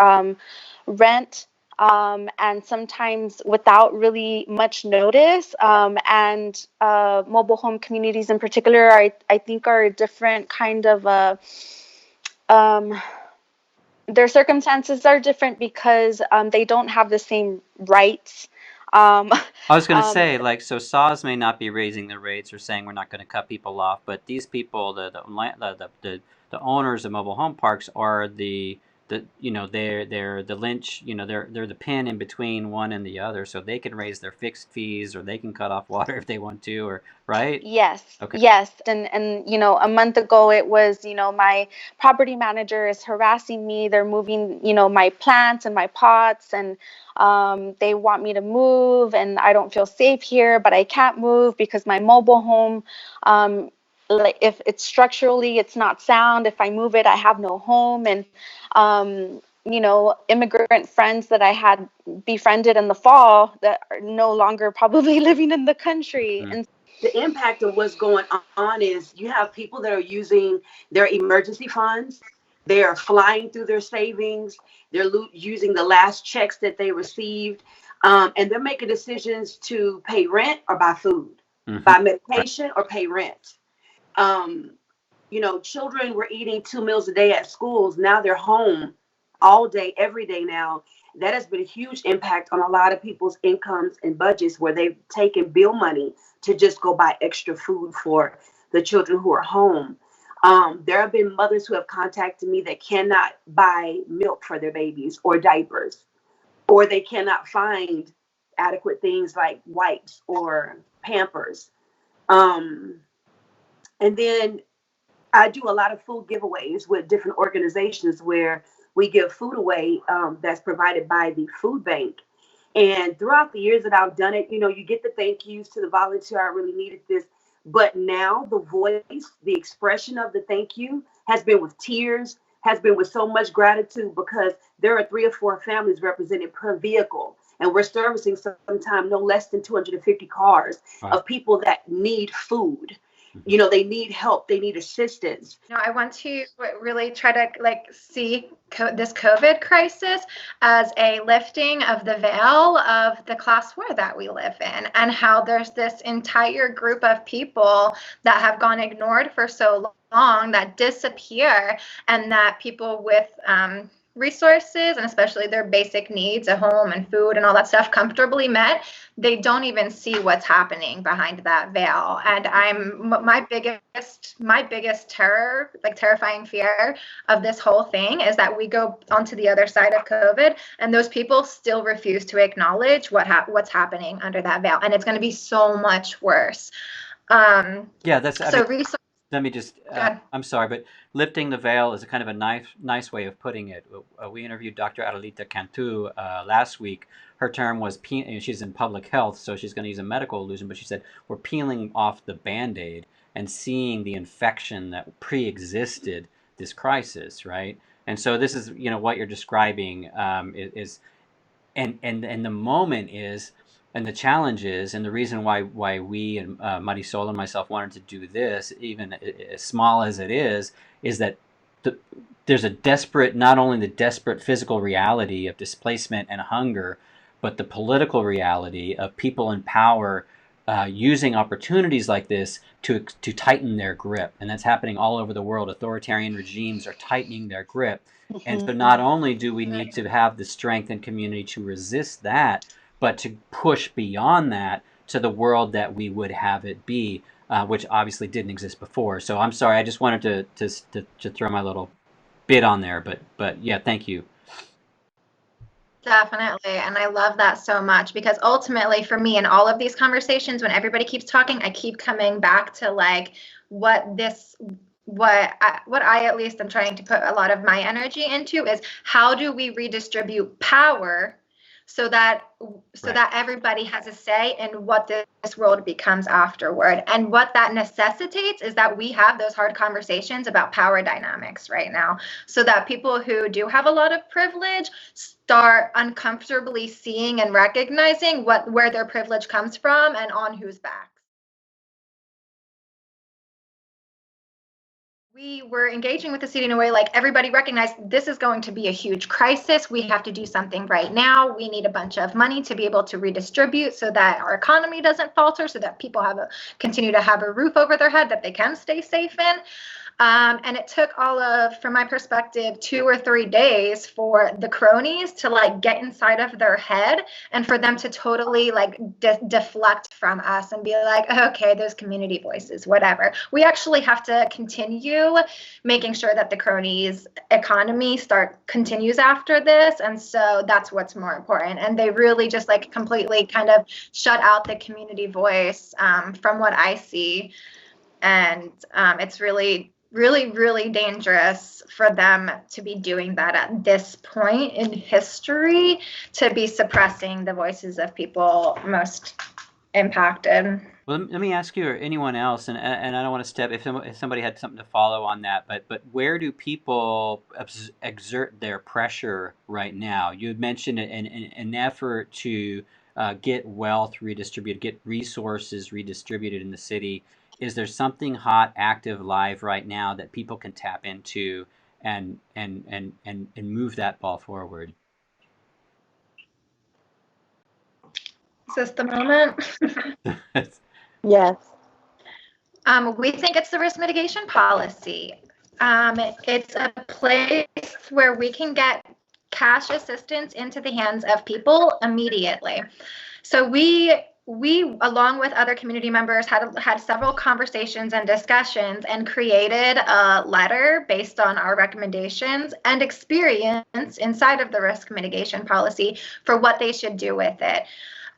rent, and sometimes without really much notice. And mobile home communities in particular, I think, are a different kind of their circumstances are different because they don't have the same rights. I was going to say, so SAWS may not be raising the rates or saying we're not going to cut people off, but these people, the owners of mobile home parks, are the they're the lynch, they're the pin in between one and the other, so they can raise their fixed fees or they can cut off water if they want to, or right? Yes, Okay. yes. And a month ago it was, my property manager is harassing me. They're moving, my plants and my pots, and they want me to move, and I don't feel safe here, but I can't move because my mobile home, like if it's structurally, it's not sound. If I move it, I have no home. And immigrant friends that I had befriended in the fall that are no longer probably living in the country. Mm. And the impact of what's going on is you have people that are using their emergency funds. They are flying through their savings. They're using the last checks that they received. And they're making decisions to pay rent or buy food, buy medication or pay rent. Children were eating 2 meals a day at schools. Now they're home all day, every day now. That has been a huge impact on a lot of people's incomes and budgets, where they've taken bill money to just go buy extra food for the children who are home. There have been mothers who have contacted me that cannot buy milk for their babies or diapers, or they cannot find adequate things like wipes or Pampers. And then I do a lot of food giveaways with different organizations where we give food away that's provided by the food bank. And throughout the years that I've done it, you get the thank yous to the volunteer. I really needed this. But now the voice, the expression of the thank you has been with tears, has been with so much gratitude, because there are 3 or 4 families represented per vehicle. And we're servicing sometimes no less than 250 cars of people that need food. They need help. They need assistance. I want to really try to see this COVID crisis as a lifting of the veil of the class war that we live in, and how there's this entire group of people that have gone ignored for so long, that disappear, and that people with resources, and especially their basic needs, a home and food and all that stuff, comfortably met, they don't even see what's happening behind that veil. And my biggest terror, terrifying fear of this whole thing, is that we go onto the other side of COVID and those people still refuse to acknowledge what's happening under that veil, and it's going to be so much worse. Let me just, I'm sorry, but lifting the veil is a kind of a nice way of putting it. We interviewed Dr. Adelita Cantu last week. Her term was, she's in public health, so she's going to use a medical allusion, but she said, we're peeling off the Band-Aid and seeing the infection that pre-existed this crisis, right? And so this is, what you're describing is, and the moment is, and the challenge is, and the reason why we and Marisol and myself wanted to do this, even as small as it is that there's a desperate, not only the desperate physical reality of displacement and hunger, but the political reality of people in power using opportunities like this to tighten their grip. And that's happening all over the world. Authoritarian regimes are tightening their grip. And so not only do we need to have the strength and community to resist that, but to push beyond that to the world that we would have it be, which obviously didn't exist before. So I'm sorry, I just wanted to throw my little bit on there, but yeah, thank you. Definitely, and I love that so much, because ultimately for me in all of these conversations, when everybody keeps talking, I keep coming back to what I at least am trying to put a lot of my energy into is, how do we redistribute power so that everybody has a say in what this world becomes afterward. And what that necessitates is that we have those hard conversations about power dynamics right now, so that people who do have a lot of privilege start uncomfortably seeing and recognizing where their privilege comes from and on whose backs. We were engaging with the city in a way everybody recognized this is going to be a huge crisis. We have to do something right now. We need a bunch of money to be able to redistribute so that our economy doesn't falter, so that people continue to have a roof over their head that they can stay safe in. And it took from my perspective, 2 or 3 days for the cronies to like get inside of their head and for them to totally like deflect from us and be like, okay, those community voices, whatever. We actually have to continue making sure that the cronies economy continues after this. And so that's what's more important. And they really just like completely kind of shut out the community voice from what I see. And it's really dangerous for them to be doing that at this point in history, to be suppressing the voices of people most impacted. Well, let me ask you or anyone else, and I don't want to step if somebody had something to follow on that, but where do people exert their pressure right now? You had mentioned an effort to get wealth redistributed, get resources redistributed in the city. Is there something hot, active, live right now that people can tap into and move that ball forward? Is this the moment? Yes. We think it's the risk mitigation policy. It's a place where we can get cash assistance into the hands of people immediately. So we along with other community members had several conversations and discussions and created a letter based on our recommendations and experience inside of the risk mitigation policy for what they should do with it.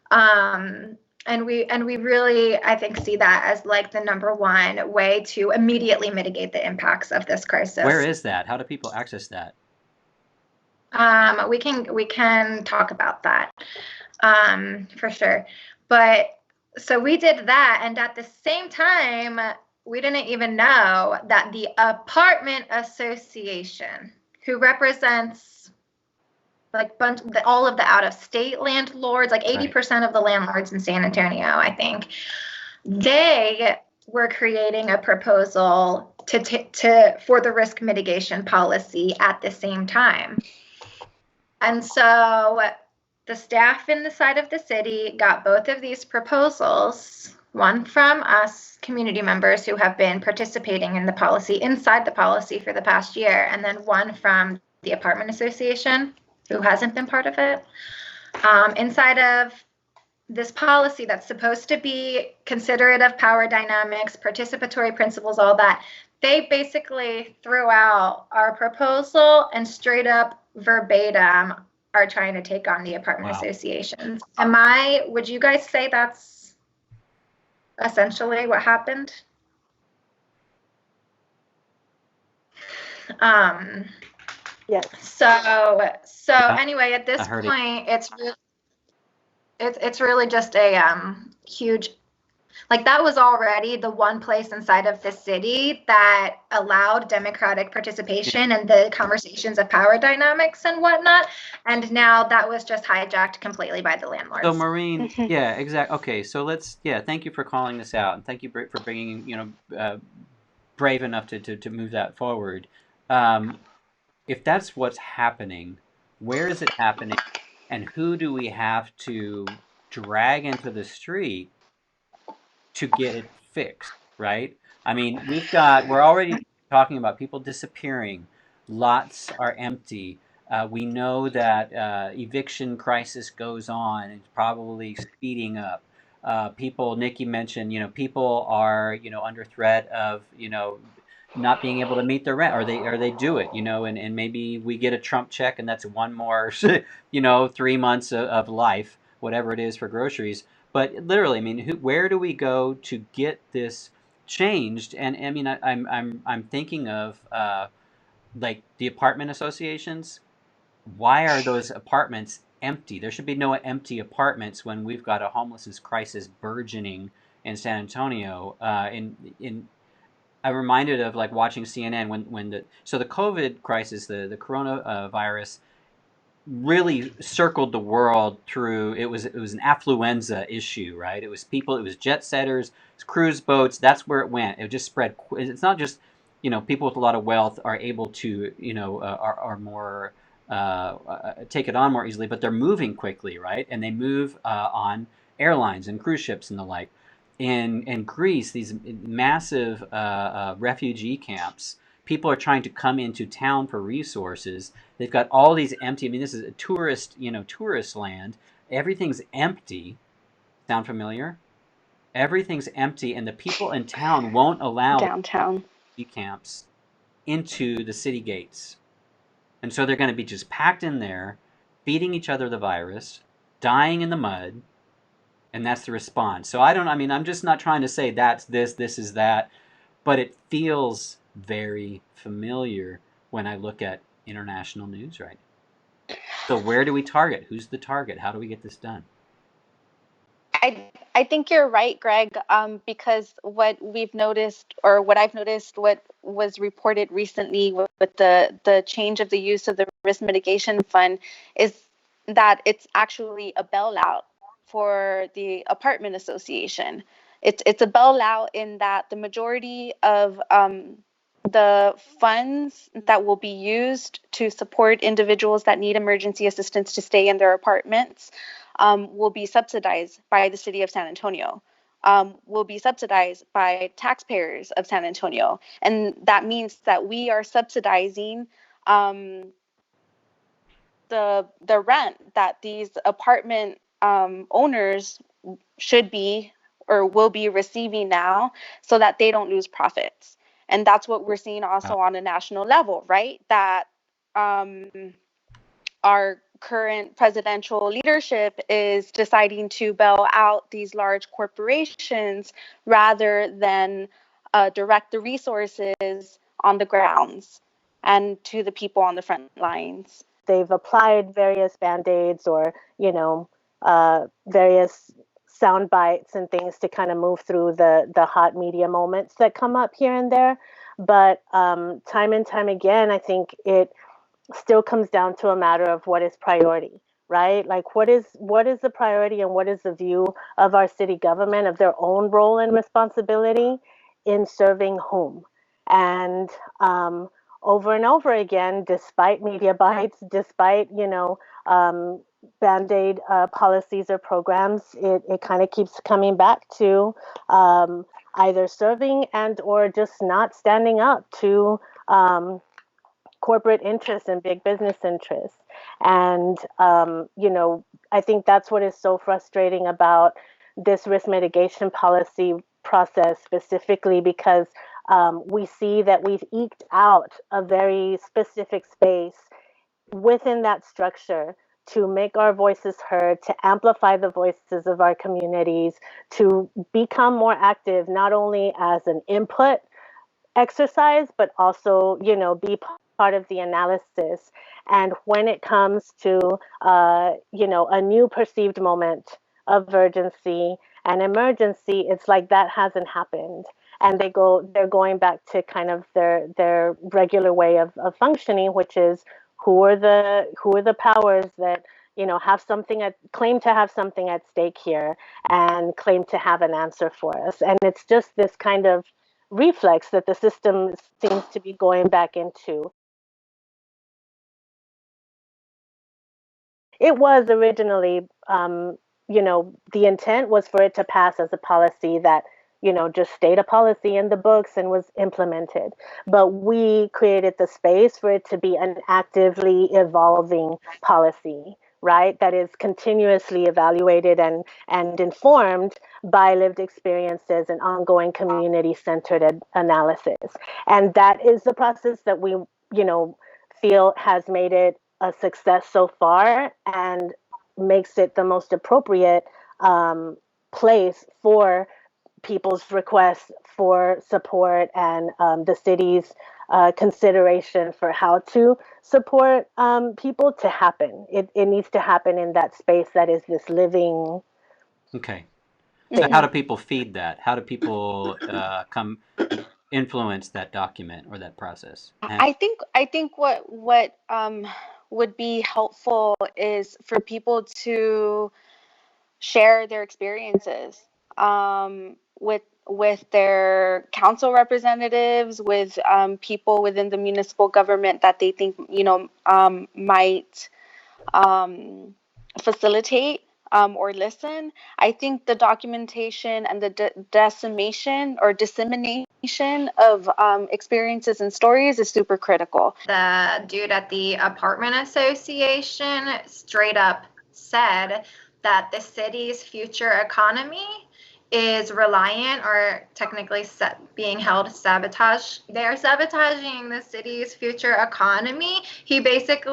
And we really, I think, see that as like the number one way to immediately mitigate the impacts of this crisis. Where is that? How do people access that? We can talk about that for sure. But so we did that, and at the same time, we didn't even know that the apartment association, who represents like all of the out-of-state landlords, like 80% of the landlords in San Antonio, I think, they were creating a proposal for the risk mitigation policy at the same time. And so the staff in the side of the city got both of these proposals, one from us community members who have been participating in the policy, inside the policy for the past year, and then one from the apartment association who hasn't been part of it. Inside of this policy that's supposed to be considerate of power dynamics, participatory principles, all that, they basically threw out our proposal and straight up verbatim are trying to take on the apartment associations. Would you guys say that's essentially what happened? Yes. So anyway, at this point, it's really just a huge, like that was already the one place inside of the city that allowed democratic participation and the conversations of power dynamics and whatnot. And now that was just hijacked completely by the landlords. So Maureen, yeah, exactly. Okay, so thank you for calling this out, and thank you for bringing, brave enough to move that forward. If that's what's happening, where is it happening, and who do we have to drag into the street to get it fixed, right? I mean, we're already talking about people disappearing. Lots are empty. We know that eviction crisis goes on. It's probably speeding up. Nikki mentioned, people are, under threat of, not being able to meet their rent, or they do it, and maybe we get a Trump check and that's one more, 3 months of life, whatever it is for groceries. But literally, I mean, where do we go to get this changed? And I mean, I'm thinking of like the apartment associations. Why are those apartments empty? There should be no empty apartments when we've got a homelessness crisis burgeoning in San Antonio. I'm reminded of like watching CNN when the COVID crisis, the coronavirus, really circled the world through. It was an affluenza issue, right? It was people, it was jet setters, it's cruise boats. That's where it went. It just spread. It's not just people with a lot of wealth are able to are more take it on more easily, but they're moving quickly, right? And they move on airlines and cruise ships and the like. in Greece, these massive refugee camps. People are trying to come into town for resources. They've got all these empty. I mean, this is a tourist land. Everything's empty. Sound familiar? Everything's empty, and the people in town won't allow Downtown refugee camps into the city gates. And so they're going to be just packed in there, feeding each other the virus, dying in the mud, and that's the response. So I'm just not trying to say that's this is that, but it feels very familiar when I look at international news right now. So where do we target? Who's the target? How do we get this done? I think you're right, Greg, because what we've noticed, or what I've noticed, what was reported recently with the change of the use of the risk mitigation fund is that it's actually a bailout for the apartment association. It's a bailout in that the majority of the funds that will be used to support individuals that need emergency assistance to stay in their apartments will be subsidized by the city of San Antonio, will be subsidized by taxpayers of San Antonio. And that means that we are subsidizing the rent that these apartment owners should be or will be receiving now, so that they don't lose profits. And that's what we're seeing also on a national level, right? That our current presidential leadership is deciding to bail out these large corporations rather than direct the resources on the grounds and to the people on the front lines. They've applied various band-aids or, various sound bites and things to kind of move through the hot media moments that come up here and there. But time and time again, I think it still comes down to a matter of what is priority, right? Like what is the priority and what is the view of our city government of their own role and responsibility in serving whom? And over and over again, despite media bites, despite, Band-Aid policies or programs, it kind of keeps coming back to either serving and or just not standing up to corporate interests and big business interests. And, I think that's what is so frustrating about this risk mitigation policy process specifically, because we see that we've eked out a very specific space within that structure to make our voices heard, to amplify the voices of our communities, to become more active, not only as an input exercise, but also, be part of the analysis. And when it comes to, a new perceived moment of urgency and emergency, it's like that hasn't happened. And they're going back to kind of their regular way of functioning, which is who are the powers that claim to have something at stake here and claim to have an answer for us. And it's just this kind of reflex that the system seems to be going back into. It was originally, the intent was for it to pass as a policy that, just stayed a policy in the books and was implemented. But we created the space for it to be an actively evolving policy, right? That is continuously evaluated and informed by lived experiences and ongoing community-centered analysis. And that is the process that we, feel has made it a success so far and makes it the most appropriate place for people's requests for support and the city's consideration for how to support people to happen. It needs to happen in that space that is this living. Okay. So how do people feed that? How do people influence that document or that process? I think what would be helpful is for people to share their experiences with their council representatives, with people within the municipal government that they think might facilitate or listen. I think the documentation and the decimation or dissemination of experiences and stories is super critical. The dude at the apartment association straight up said that the city's future economy is reliant, or technically being held sabotage. They're sabotaging the city's future economy. He blatantly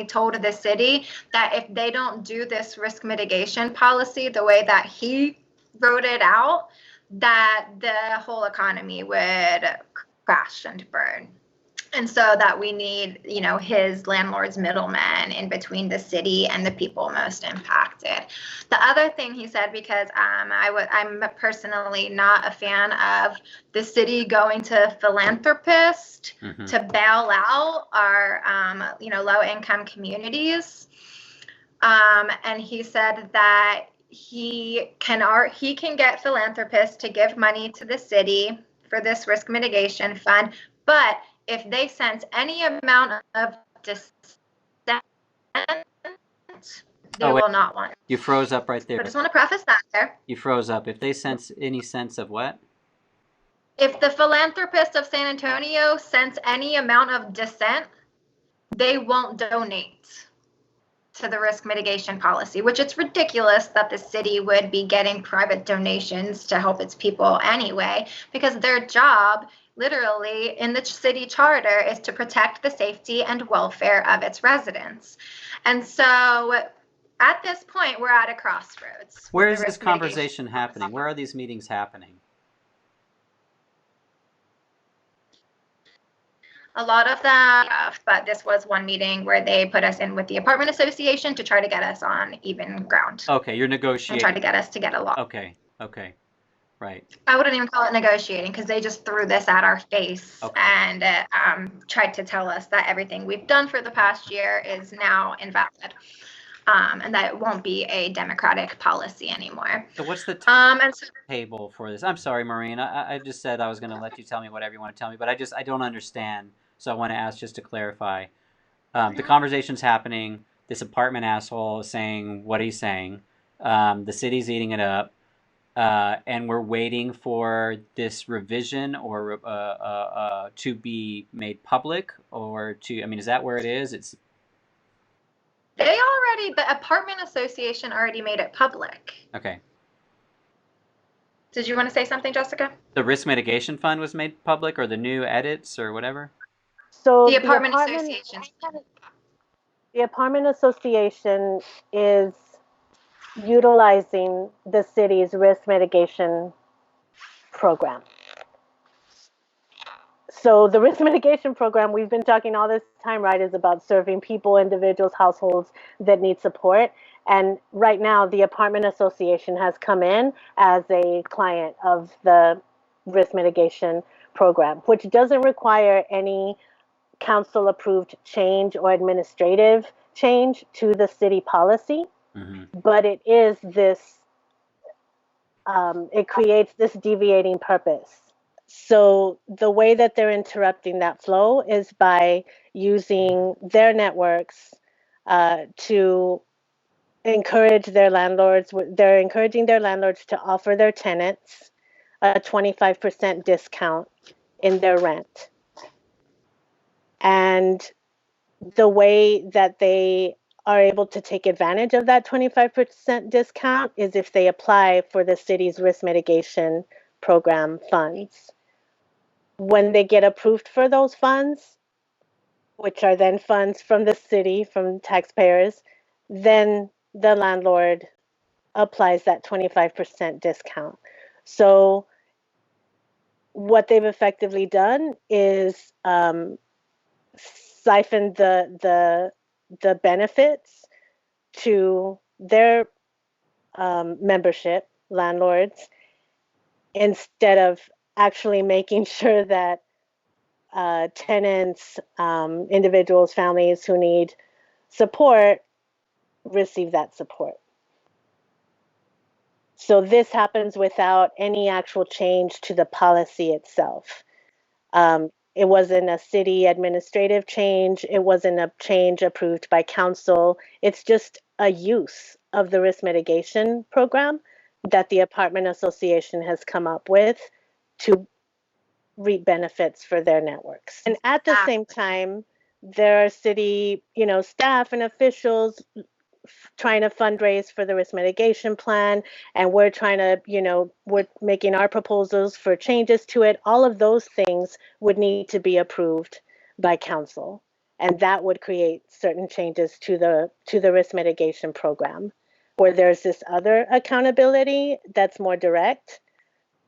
told the city that if they don't do this risk mitigation policy the way that he wrote it out, that the whole economy would crash and burn. And so that we need, his landlord's middlemen in between the city and the people most impacted. The other thing he said, because I'm personally not a fan of the city going to philanthropists to bail out our, low-income communities. And he said that he can get philanthropists to give money to the city for this risk mitigation fund, but if they sense any amount of dissent, they will not want it. You froze up right there. I just want to preface that there. You froze up. If they sense any sense of what? If the philanthropists of San Antonio sense any amount of dissent, they won't donate to the risk mitigation policy, which it's ridiculous that the city would be getting private donations to help its people anyway, because their job literally in the city charter is to protect the safety and welfare of its residents. And so at this point, we're at a crossroads. Where is this conversation happening? Where are these meetings happening? A lot of them, but this was one meeting where they put us in with the apartment association to try to get us on even ground. Okay, you're negotiating. And try to get us to get a law. Okay. Right. I wouldn't even call it negotiating, because they just threw this at our face and tried to tell us that everything we've done for the past year is now invalid, and that it won't be a democratic policy anymore. So what's the table for this? I'm sorry, Maureen. I just said I was going to let you tell me whatever you want to tell me, but I don't understand. So I want to ask just to clarify. The conversation's happening. This apartment asshole is saying what he's saying. The city's eating it up. And we're waiting for this revision or to be made public, or is that where it is? The apartment association already made it public. Okay. Did you want to say something, Jessica? The risk mitigation fund was made public, or the new edits, or whatever? So the apartment association. The apartment association is utilizing the city's risk mitigation program. So the risk mitigation program, we've been talking all this time, right, is about serving people, individuals, households that need support. And right now, the apartment association has come in as a client of the risk mitigation program, which doesn't require any council-approved change or administrative change to the city policy. But it is this, it creates this deviating purpose. So the way that they're interrupting that flow is by using their networks to encourage their landlords. They're encouraging their landlords to offer their tenants a 25% discount in their rent. And the way that they are able to take advantage of that 25% discount is if they apply for the city's risk mitigation program funds. When they get approved for those funds, which are then funds from the city, from taxpayers, then the landlord applies that 25% discount. So what they've effectively done is siphon the benefits to their membership, landlords, instead of actually making sure that tenants, individuals, families who need support receive that support. So this happens without any actual change to the policy itself. It wasn't a city administrative change. It wasn't a change approved by council. It's just a use of the risk mitigation program that the apartment association has come up with to reap benefits for their networks. And at the same time, there are city, staff and officials trying to fundraise for the risk mitigation plan, and we're trying to, we're making our proposals for changes to it. All of those things would need to be approved by council, and that would create certain changes to the risk mitigation program, where there's this other accountability that's more direct,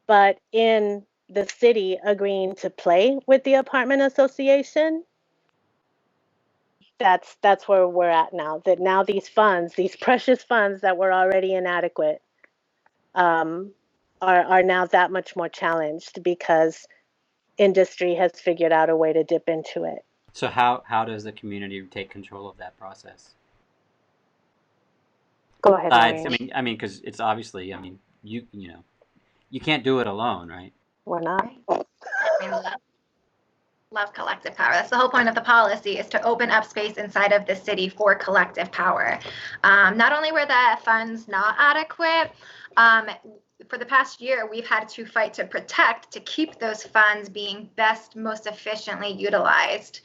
but in the city agreeing to play with the apartment association, that's where we're at now. That now these funds, these precious funds that were already inadequate, are now that much more challenged because industry has figured out a way to dip into it. So how does the community take control of that process? Go ahead. I mean, because it's obviously, you can't do it alone, right? We're not. Love collective power. That's the whole point of the policy, is to open up space inside of the city for collective power. Not only were the funds not adequate, for the past year, we've had to fight to protect, to keep those funds being best, most efficiently utilized.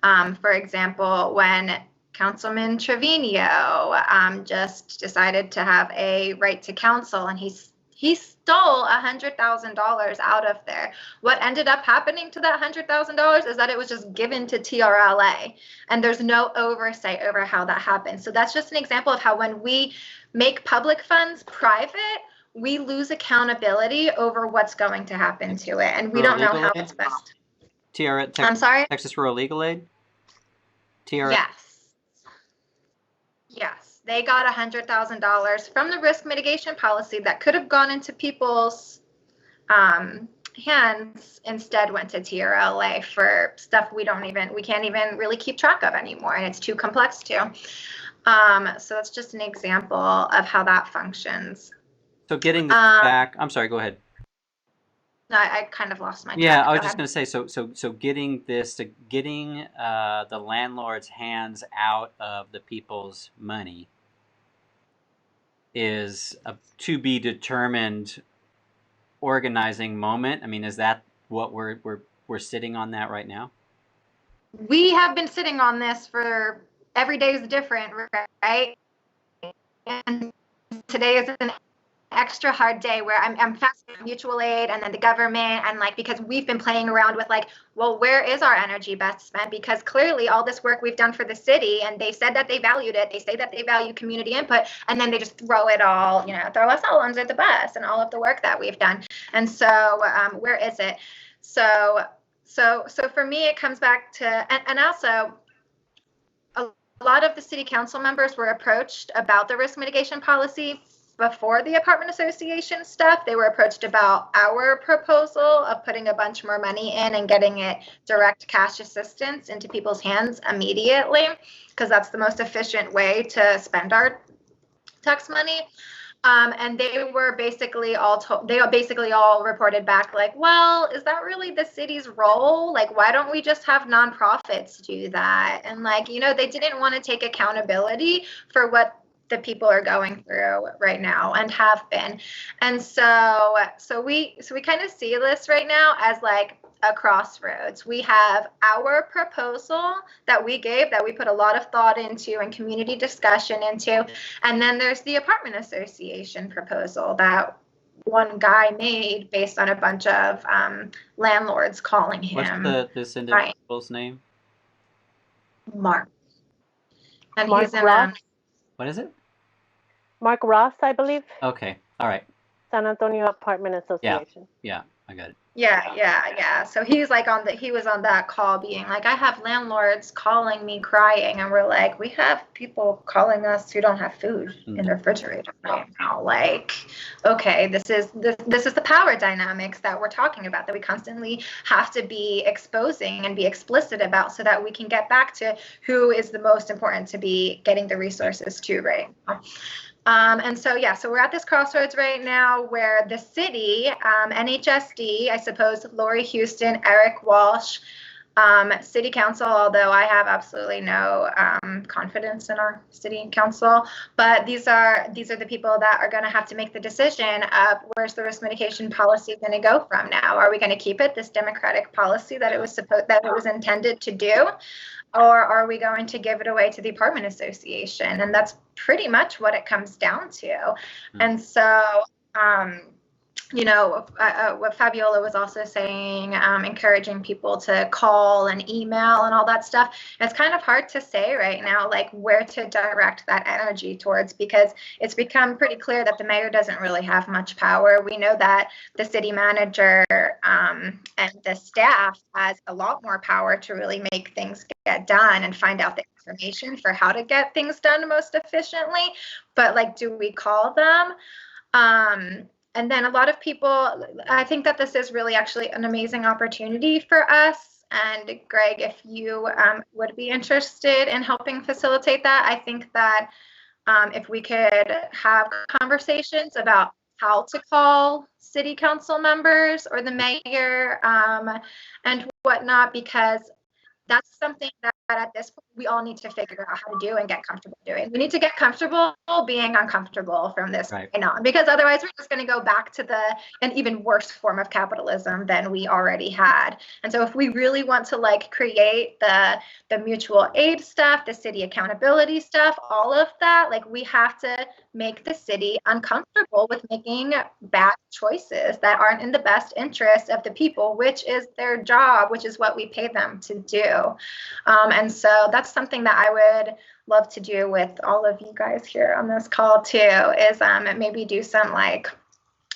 For example, when Councilman Trevino just decided to have a right to counsel, and he stole $100,000 out of there. What ended up happening to that $100,000 is that it was just given to TRLA, and there's no oversight over how that happens. So that's just an example of how when we make public funds private, we lose accountability over what's going to happen to it, and we don't know how it's best. I'm sorry? Texas Rural Legal Aid? Yes. They got $100,000 from the risk mitigation policy that could have gone into people's hands, instead went to TRLA for stuff we can't even really keep track of anymore, and it's too complex to. So that's just an example of how that functions. So getting this back, I'm sorry, go ahead. No, I kind of lost my track. Yeah, I was just going to say, so getting the landlord's hands out of the people's money is a to be determined organizing moment. I mean, is that what we're sitting on that right now? We have been sitting on this for every day is different, right? And today is an extra hard day where I'm fasting mutual aid and then the government, and because we've been playing around with well, where is our energy best spent? Because clearly all this work we've done for the city, and they said that they valued it, they say that they value community input, and then they just throw it all, throw us all under the bus and all of the work that we've done. And so where is it? So for me, it comes back to, and also a lot of the city council members were approached about the risk mitigation policy before the apartment association stuff. They were approached about our proposal of putting a bunch more money in and getting it direct cash assistance into people's hands immediately, because that's the most efficient way to spend our tax money. And they were basically all reported back well, is that really the city's role? Why don't we just have nonprofits do that? And they didn't want to take accountability for what the people are going through right now and have been. And so we kind of see this right now as a crossroads. We have our proposal that we put a lot of thought into and community discussion into, and then there's the apartment association proposal that one guy made based on a bunch of landlords calling him. What's this individual's name? Mark. And Mark he's in Ross. What is it? Mark Ross, I believe. Okay. All right. San Antonio Apartment Association. Yeah, I got it. Yeah. So he was on that call being I have landlords calling me crying, and we're we have people calling us who don't have food in the refrigerator right now. Okay, this is the power dynamics that we're talking about, that we constantly have to be exposing and be explicit about, so that we can get back to who is the most important to be getting the resources to right now. And so we're at this crossroads right now where the city, NHSD, I suppose, Lori Houston, Eric Walsh, City council, although I have absolutely no confidence in our city council, but these are the people that are going to have to make the decision of where's the risk mitigation policy going to go from now. Are we going to keep it this democratic policy that it was intended to do, or are we going to give it away to the apartment association? And that's pretty much what it comes down to. And so what Fabiola was also saying, encouraging people to call and email and all that stuff. It's kind of hard to say right now, like where to direct that energy towards, because it's become pretty clear that the mayor doesn't really have much power. We know that the city manager and the staff has a lot more power to really make things get done and find out the information for how to get things done most efficiently. But like, do we call them? And then a lot of people, I think that this is really actually an amazing opportunity for us. And Greg, if you would be interested in helping facilitate that, I think that if we could have conversations about how to call city council members or the mayor and whatnot, because that's something that at this point we all need to figure out how to do and get comfortable doing. We need to get comfortable being uncomfortable from this right on, because otherwise we're just going to go back to an even worse form of capitalism than we already had. And so if we really want to like create the mutual aid stuff, the city accountability stuff, all of that, like we have to make the city uncomfortable with making bad choices that aren't in the best interest of the people, which is their job, which is what we pay them to do. And so that's something that I would love to do with all of you guys here on this call too, is maybe do some like,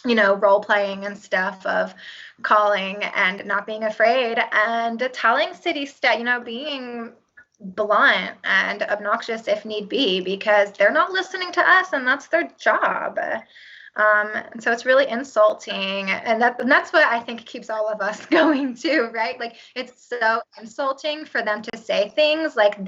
role playing and stuff of calling and not being afraid and telling city staff, being blunt and obnoxious if need be, because they're not listening to us and that's their job. And so it's really insulting, and that's what I think keeps all of us going too, right? Like it's so insulting for them to say things like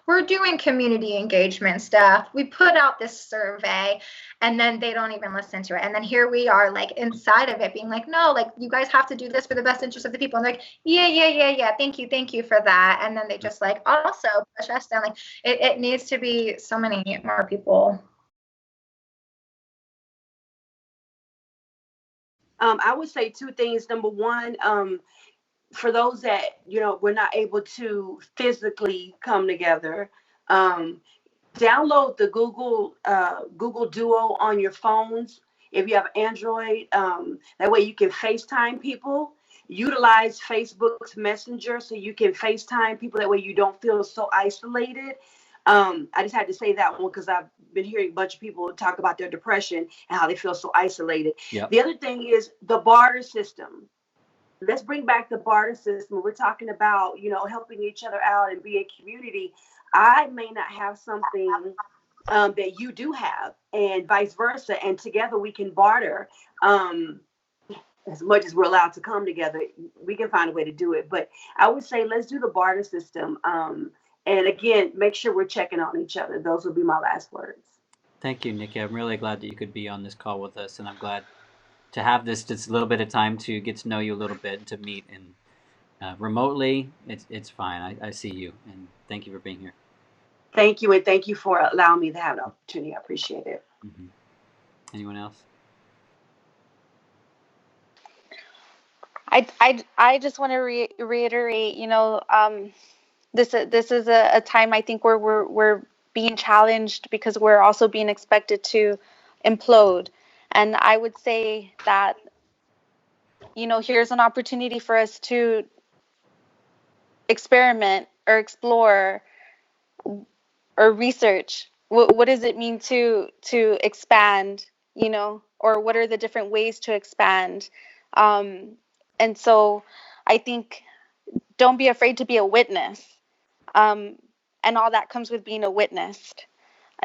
we're doing community engagement stuff. We put out this survey and then they don't even listen to it. And then here we are like inside of it being like, no, like you guys have to do this for the best interest of the people. And they're like, yeah. Thank you for that. And then they just like also push us down. Like it needs to be so many more people. I would say two things. Number one, for those that, we're not able to physically come together, download the Google Duo on your phones. If you have Android, that way you can FaceTime people. Utilize Facebook's Messenger so you can FaceTime people. That way you don't feel so isolated. I just had to say that one because I've been hearing a bunch of people talk about their depression and how they feel so isolated. Yep. The other thing is the barter system. Let's bring back the barter system. We're talking about, helping each other out and be a community. I may not have something that you do have, and vice versa. And together we can barter. As much as we're allowed to come together, we can find a way to do it. But I would say let's do the barter system. And again, make sure we're checking on each other. Those would be my last words. Thank you, Nikki. I'm really glad that you could be on this call with us, and I'm glad to have this just a little bit of time to get to know you a little bit, to meet and remotely. It's fine. I see you, and thank you for being here. Thank you, and thank you for allowing me to have an opportunity. I appreciate it. Mm-hmm. Anyone else? I just want to reiterate, this is a time I think where we're being challenged because we're also being expected to implode. And I would say that, here's an opportunity for us to experiment or explore or research. What does it mean to expand, or what are the different ways to expand? And so I think don't be afraid to be a witness. And all that comes with being a witness.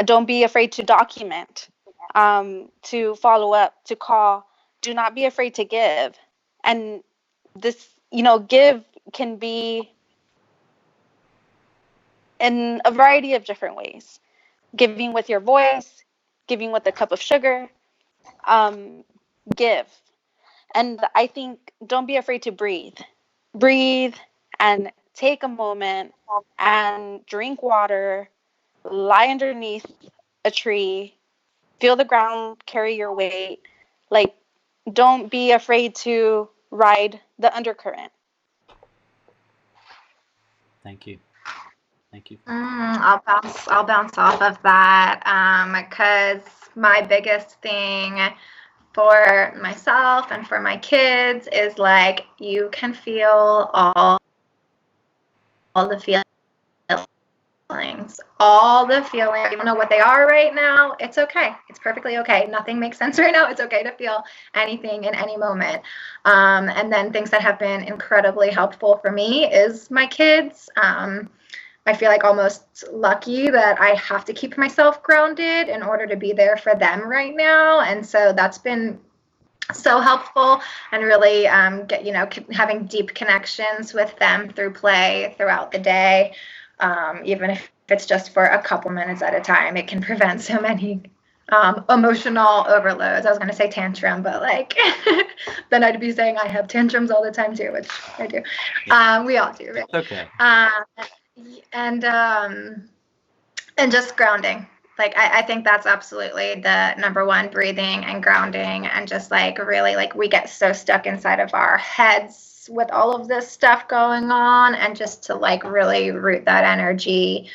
Don't be afraid to document, to follow up, to call. Do not be afraid to give. And this, give can be in a variety of different ways. Giving with your voice, giving with a cup of sugar, give. And I think don't be afraid to breathe and take a moment and drink water, lie underneath a tree, feel the ground carry your weight. Like, don't be afraid to ride the undercurrent. Thank you. Thank you. I'll bounce off of that, because my biggest thing for myself and for my kids is like, you can feel all the feelings, all the feelings. You don't know what they are right now. It's okay. It's perfectly okay. Nothing makes sense right now. It's okay to feel anything in any moment. And then things that have been incredibly helpful for me is my kids. I feel like almost lucky that I have to keep myself grounded in order to be there for them right now. And so that's been so helpful, and really having deep connections with them through play throughout the day, even if it's just for a couple minutes at a time. It can prevent so many emotional overloads. I was going to say tantrum, but like then I'd be saying I have tantrums all the time too, which I do. We all do, right? Okay. And just grounding. Like, I think that's absolutely the number one, breathing and grounding, and just like really, like, we get so stuck inside of our heads with all of this stuff going on, and just to like really root that energy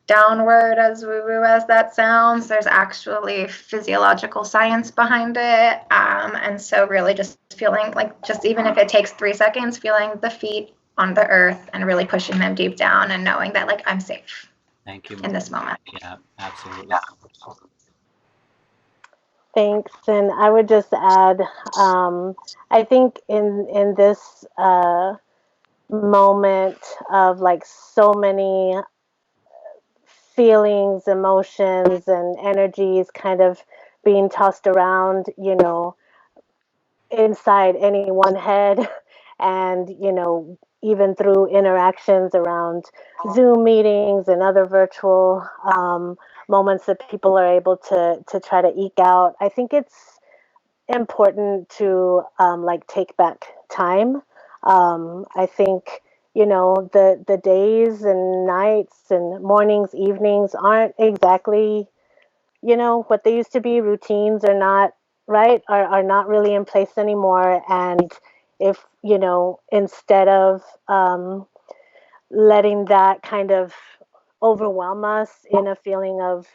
downward, as woo-woo as that sounds. There's actually physiological science behind it. And so really just feeling like, just even if it takes 3 seconds, feeling the feet on the earth and really pushing them deep down and knowing that like I'm safe. Thank you in this moment. Yeah, absolutely. Thanks. And I would just add, I think in this moment of like so many feelings, emotions, and energies kind of being tossed around, inside any one head, and, even through interactions around Zoom meetings and other virtual moments that people are able to try to eke out. I think it's important to like take back time. I think the days and nights and mornings, evenings aren't exactly what they used to be. Routines are not right, are not really in place anymore. And if instead of letting that kind of overwhelm us in a feeling of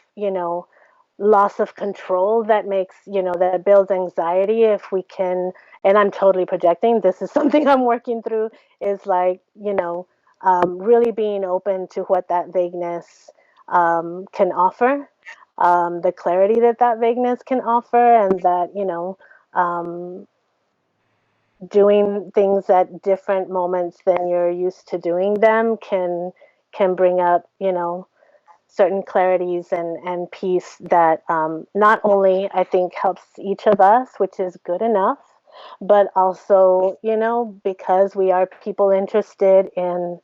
loss of control that makes that builds anxiety, if we can, and I'm totally projecting, this is something I'm working through, is like really being open to what that vagueness can offer, the clarity that vagueness can offer, and that doing things at different moments than you're used to doing them can bring up certain clarities and peace that not only I think helps each of us, which is good enough, but also because we are people interested in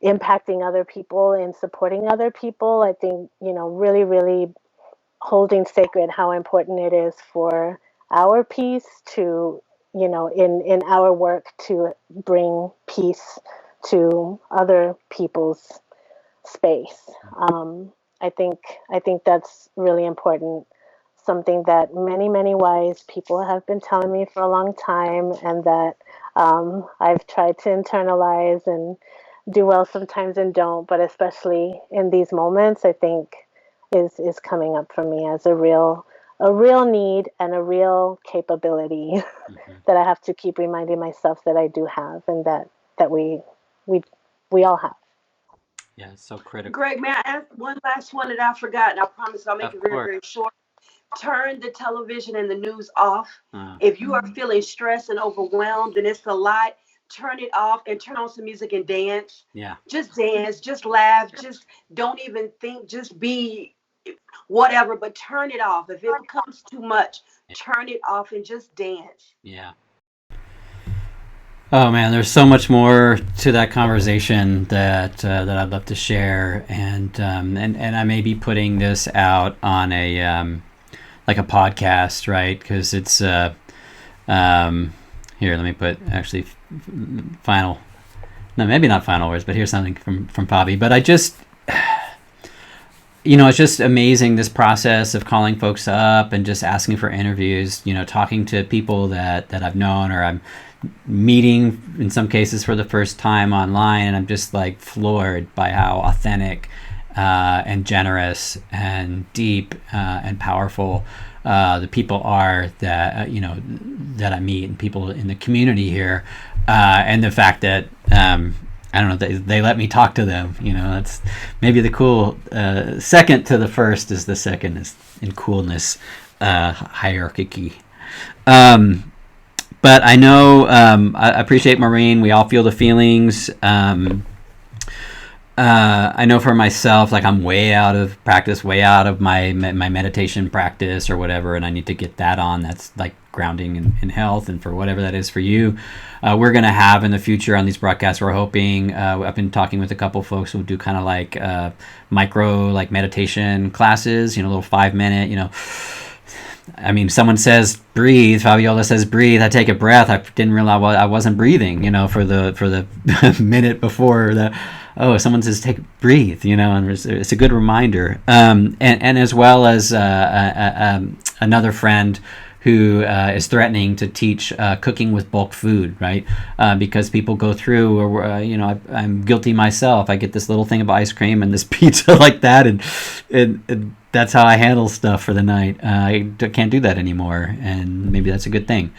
impacting other people and supporting other people, I think really, really holding sacred how important it is for our peace to in our work to bring peace to other people's space. I think that's really important. Something that many wise people have been telling me for a long time, and that I've tried to internalize and do well sometimes and don't, but especially in these moments, I think is coming up for me as a real need and a real capability that I have to keep reminding myself that I do have, and that we all have. Yeah, it's so critical. Greg, may I ask one last one that I forgot, and I promise I'll make it very, very short. Turn the television and the news off. If you are feeling stressed and overwhelmed and it's a lot, turn it off and turn on some music and dance. Yeah. Just dance, just laugh, just don't even think, just be whatever, but turn it off. If it becomes too much, turn it off and just dance. Yeah. Oh man, there's so much more to that conversation that I'd love to share, and I may be putting this out on a like a podcast, right? Because it's here. Let me put actually final no, maybe not final words, but here's something from Fabi. But I just, it's just amazing, this process of calling folks up and just asking for interviews, talking to people that I've known or I'm meeting in some cases for the first time online, and I'm just like floored by how authentic and generous and deep and powerful the people are that that I meet, and people in the community here, and the fact that I don't know, they let me talk to them. That's maybe the cool second to the first is the second is in coolness hierarchy. But I know I appreciate Maureen. We all feel the feelings. I know for myself, like I'm way out of practice, way out of my meditation practice or whatever, and I need to get that on. That's like grounding in health, and for whatever that is for you. We're going to have in the future on these broadcasts, we're hoping, I've been talking with a couple folks who do kind of like micro like meditation classes, little 5-minute, I mean, someone says breathe, Fabiola says breathe, I take a breath. I didn't realize I wasn't breathing, for the minute before someone says breathe, and it's a good reminder. And as well as another friend who is threatening to teach cooking with bulk food, right? Because people go through, or I'm guilty myself. I get this little thing of ice cream and this pizza like that, and that's how I handle stuff for the night. I can't do that anymore, and maybe that's a good thing.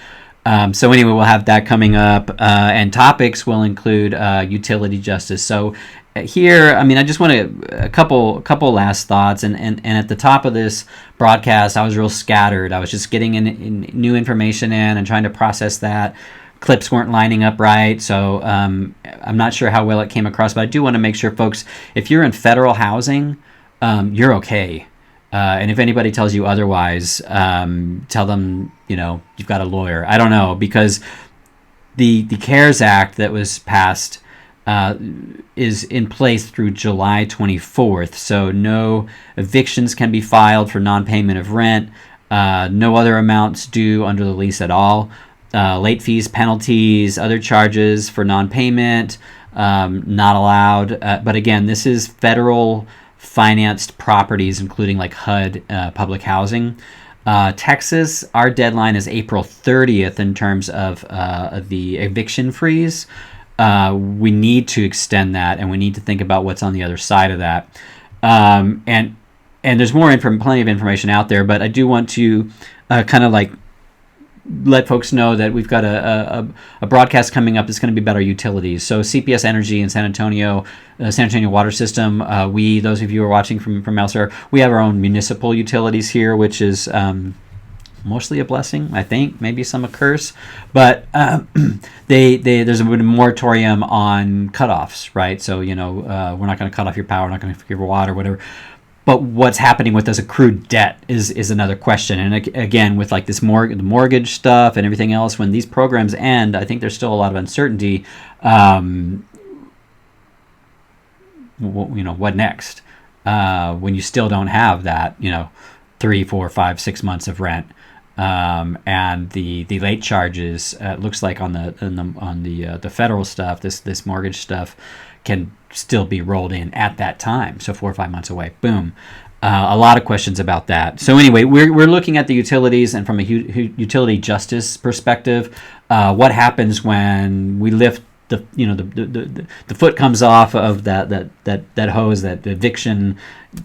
So anyway, we'll have that coming up, and topics will include utility justice. So here, I mean, I just want a couple last thoughts, and at the top of this broadcast, I was real scattered. I was just getting in new information in and trying to process that. Clips weren't lining up right, so I'm not sure how well it came across, but I do want to make sure, folks, if you're in federal housing, you're okay. And if anybody tells you otherwise, tell them, you've got a lawyer. I don't know, because the CARES Act that was passed is in place through July 24th. So no evictions can be filed for non-payment of rent. No other amounts due under the lease at all. Late fees, penalties, other charges for non-payment, not allowed. But again, this is federal financed properties, including like HUD public housing. Texas, our deadline is April 30th in terms of the eviction freeze. We need to extend that, and we need to think about what's on the other side of that. And there's plenty of information out there, but I do want to kind of like let folks know that we've got a broadcast coming up that's going to be about our utilities. So CPS Energy in San Antonio water system, those of you who are watching from elsewhere, we have our own municipal utilities here, which is mostly a blessing, I think, maybe some a curse, but there's a moratorium on cutoffs, right? So, we're not going to cut off your power, we're not going to give your water, whatever. But what's happening with this accrued debt is another question. And again, with like this the mortgage stuff and everything else, when these programs end, I think there's still a lot of uncertainty. What next? When you still don't have that, 3, 4, 5, 6 months of rent, and the late charges. Looks like on the federal stuff, this mortgage stuff can still be rolled in at that time, so 4 or 5 months away. Boom. A lot of questions about that. So anyway, we're looking at the utilities, and from a utility justice perspective, what happens when we lift the foot comes off of that hose, that eviction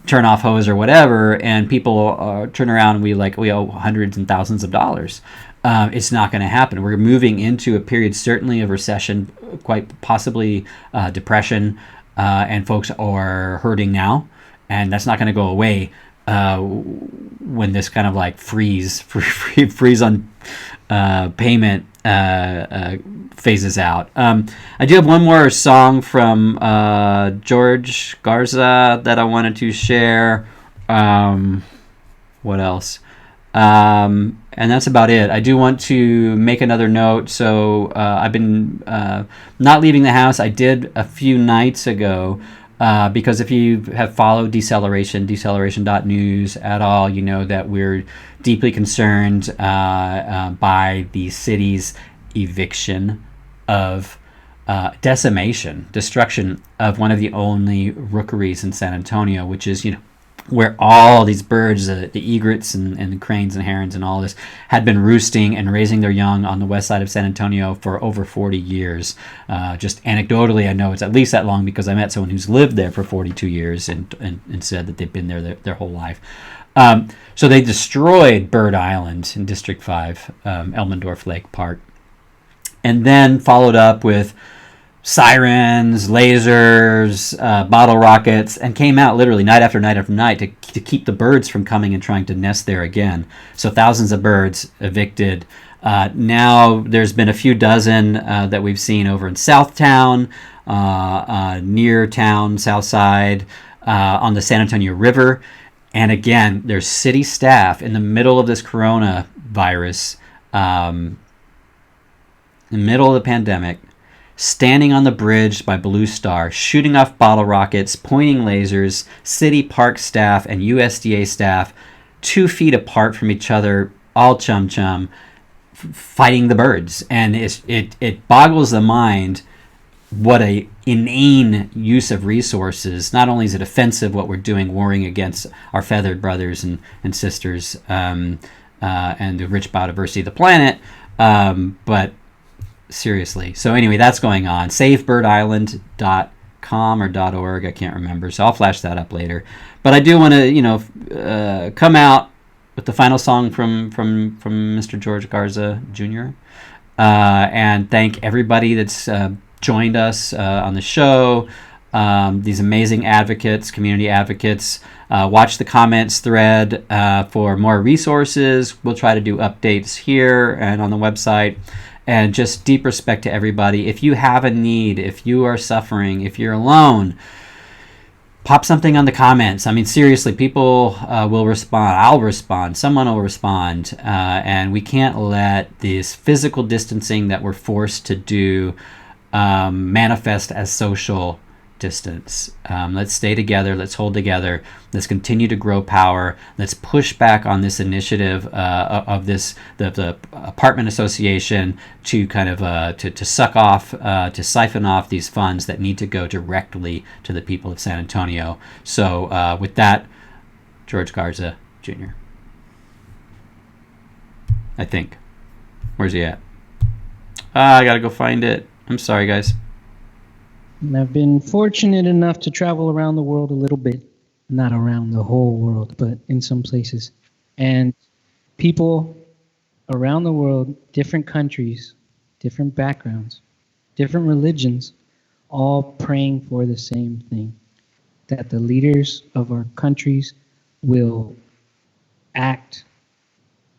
turn off hose or whatever, and people turn around and we owe hundreds and thousands of dollars. It's not going to happen. We're moving into a period certainly of recession, quite possibly depression, and folks are hurting now, and that's not going to go away when this kind of like freeze on payment phases out. I do have one more song from George Garza that I wanted to share. What else? And that's about it. I do want to make another note. So I've been not leaving the house. I did a few nights ago because if you have followed deceleration.news at all, you know that we're deeply concerned by the city's eviction of decimation, destruction of one of the only rookeries in San Antonio, which is, where all these birds, the egrets and the cranes and herons and all this, had been roosting and raising their young on the west side of San Antonio for over 40 years. Just anecdotally, I know it's at least that long because I met someone who's lived there for 42 years and said that they've been there their whole life. So they destroyed Bird Island in District 5, Elmendorf Lake Park, and then followed up with sirens, lasers, bottle rockets, and came out literally night after night after night to keep the birds from coming and trying to nest there again. So thousands of birds evicted. Now there's been a few dozen that we've seen over in Southtown, near town, south side, on the San Antonio River. And again, there's city staff in the middle of this coronavirus, in the middle of the pandemic, standing on the bridge by Blue Star, shooting off bottle rockets, pointing lasers, city park staff and USDA staff 2 feet apart from each other, all chum-chum, fighting the birds. And it boggles the mind what a inane use of resources. Not only is it offensive what we're doing, warring against our feathered brothers and sisters and the rich biodiversity of the planet, but seriously. So anyway, that's going on. SaveBirdIsland.com or .org, I can't remember, so I'll flash that up later. But I do want to, come out with the final song from Mr. George Garza Jr. And thank everybody that's joined us on the show. These amazing advocates, community advocates. Watch the comments thread for more resources. We'll try to do updates here and on the website. And just deep respect to everybody. If you have a need, if you are suffering, if you're alone, pop something on the comments. I mean, seriously, people will respond. I'll respond. Someone will respond. And we can't let this physical distancing that we're forced to do manifest as social distance. Let's stay together. Let's hold together. Let's continue to grow power. Let's push back on this initiative of the apartment association to kind of to suck off, to siphon off these funds that need to go directly to the people of San Antonio. So with that, George Garza Jr. I think. Where's he at? I gotta go find it. I'm sorry, guys. And I've been fortunate enough to travel around the world a little bit. Not around the whole world, but in some places. And people around the world, different countries, different backgrounds, different religions, all praying for the same thing. That the leaders of our countries will act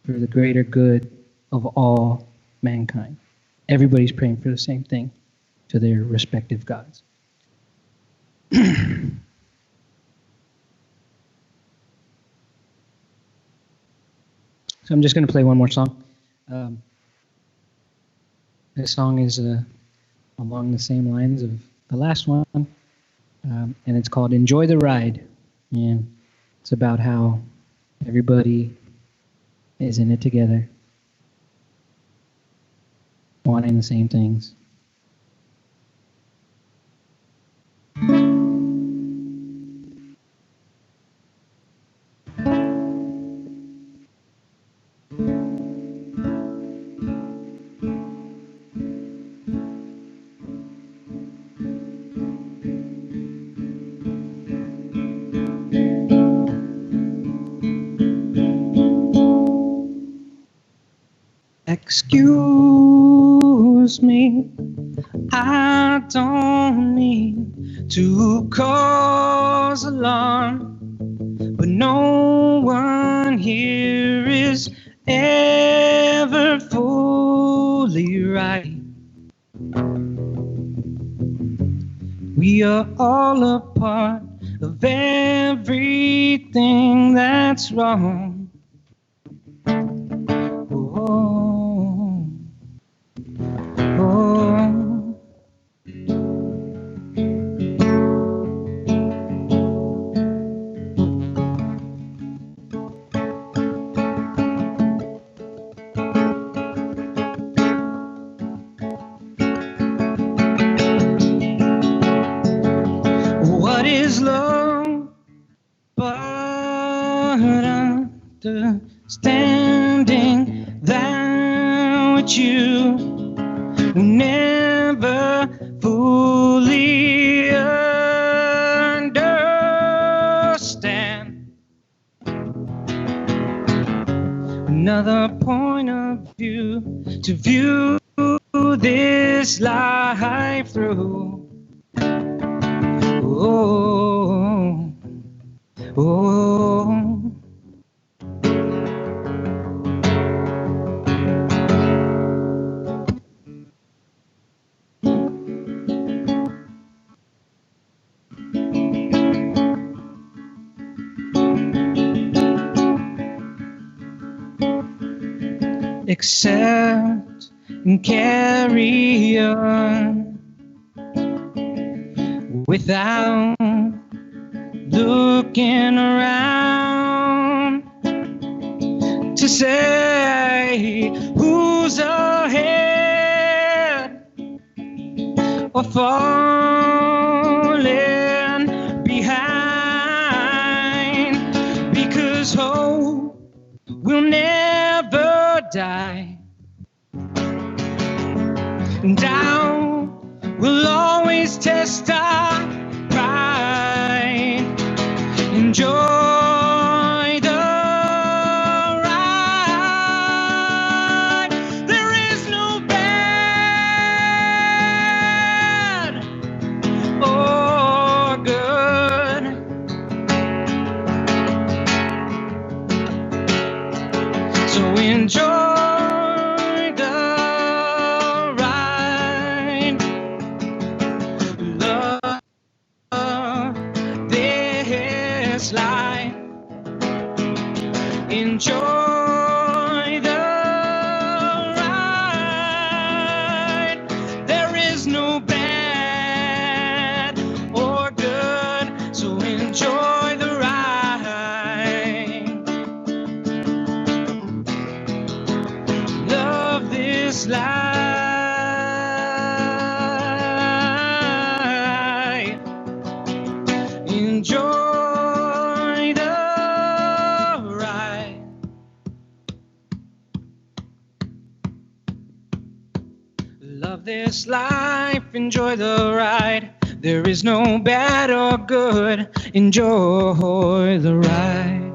for the greater good of all mankind. Everybody's praying for the same thing to their respective gods. So I'm just going to play one more song. This song is along the same lines of the last one, and it's called Enjoy the Ride. And it's about how everybody is in it together, wanting the same things. Excuse me, I don't mean to cause alarm, but no one here is ever fully right. We are all a part of everything that's wrong. Oh, oh. understanding that which you never fully understand. Another point of view to view this life through. Oh, oh. Accept and carry on without looking around to say who's ahead or falling behind, because hope will never die. Doubt will always test our pride. Enjoy the ride. There is no bad or good. So enjoy the ride. Love this life. Enjoy the ride. There is no bad or good. So enjoy the ride. Love this life. Enjoy the ride. Love this life. Enjoy the ride. There is no bad or good. Enjoy the ride.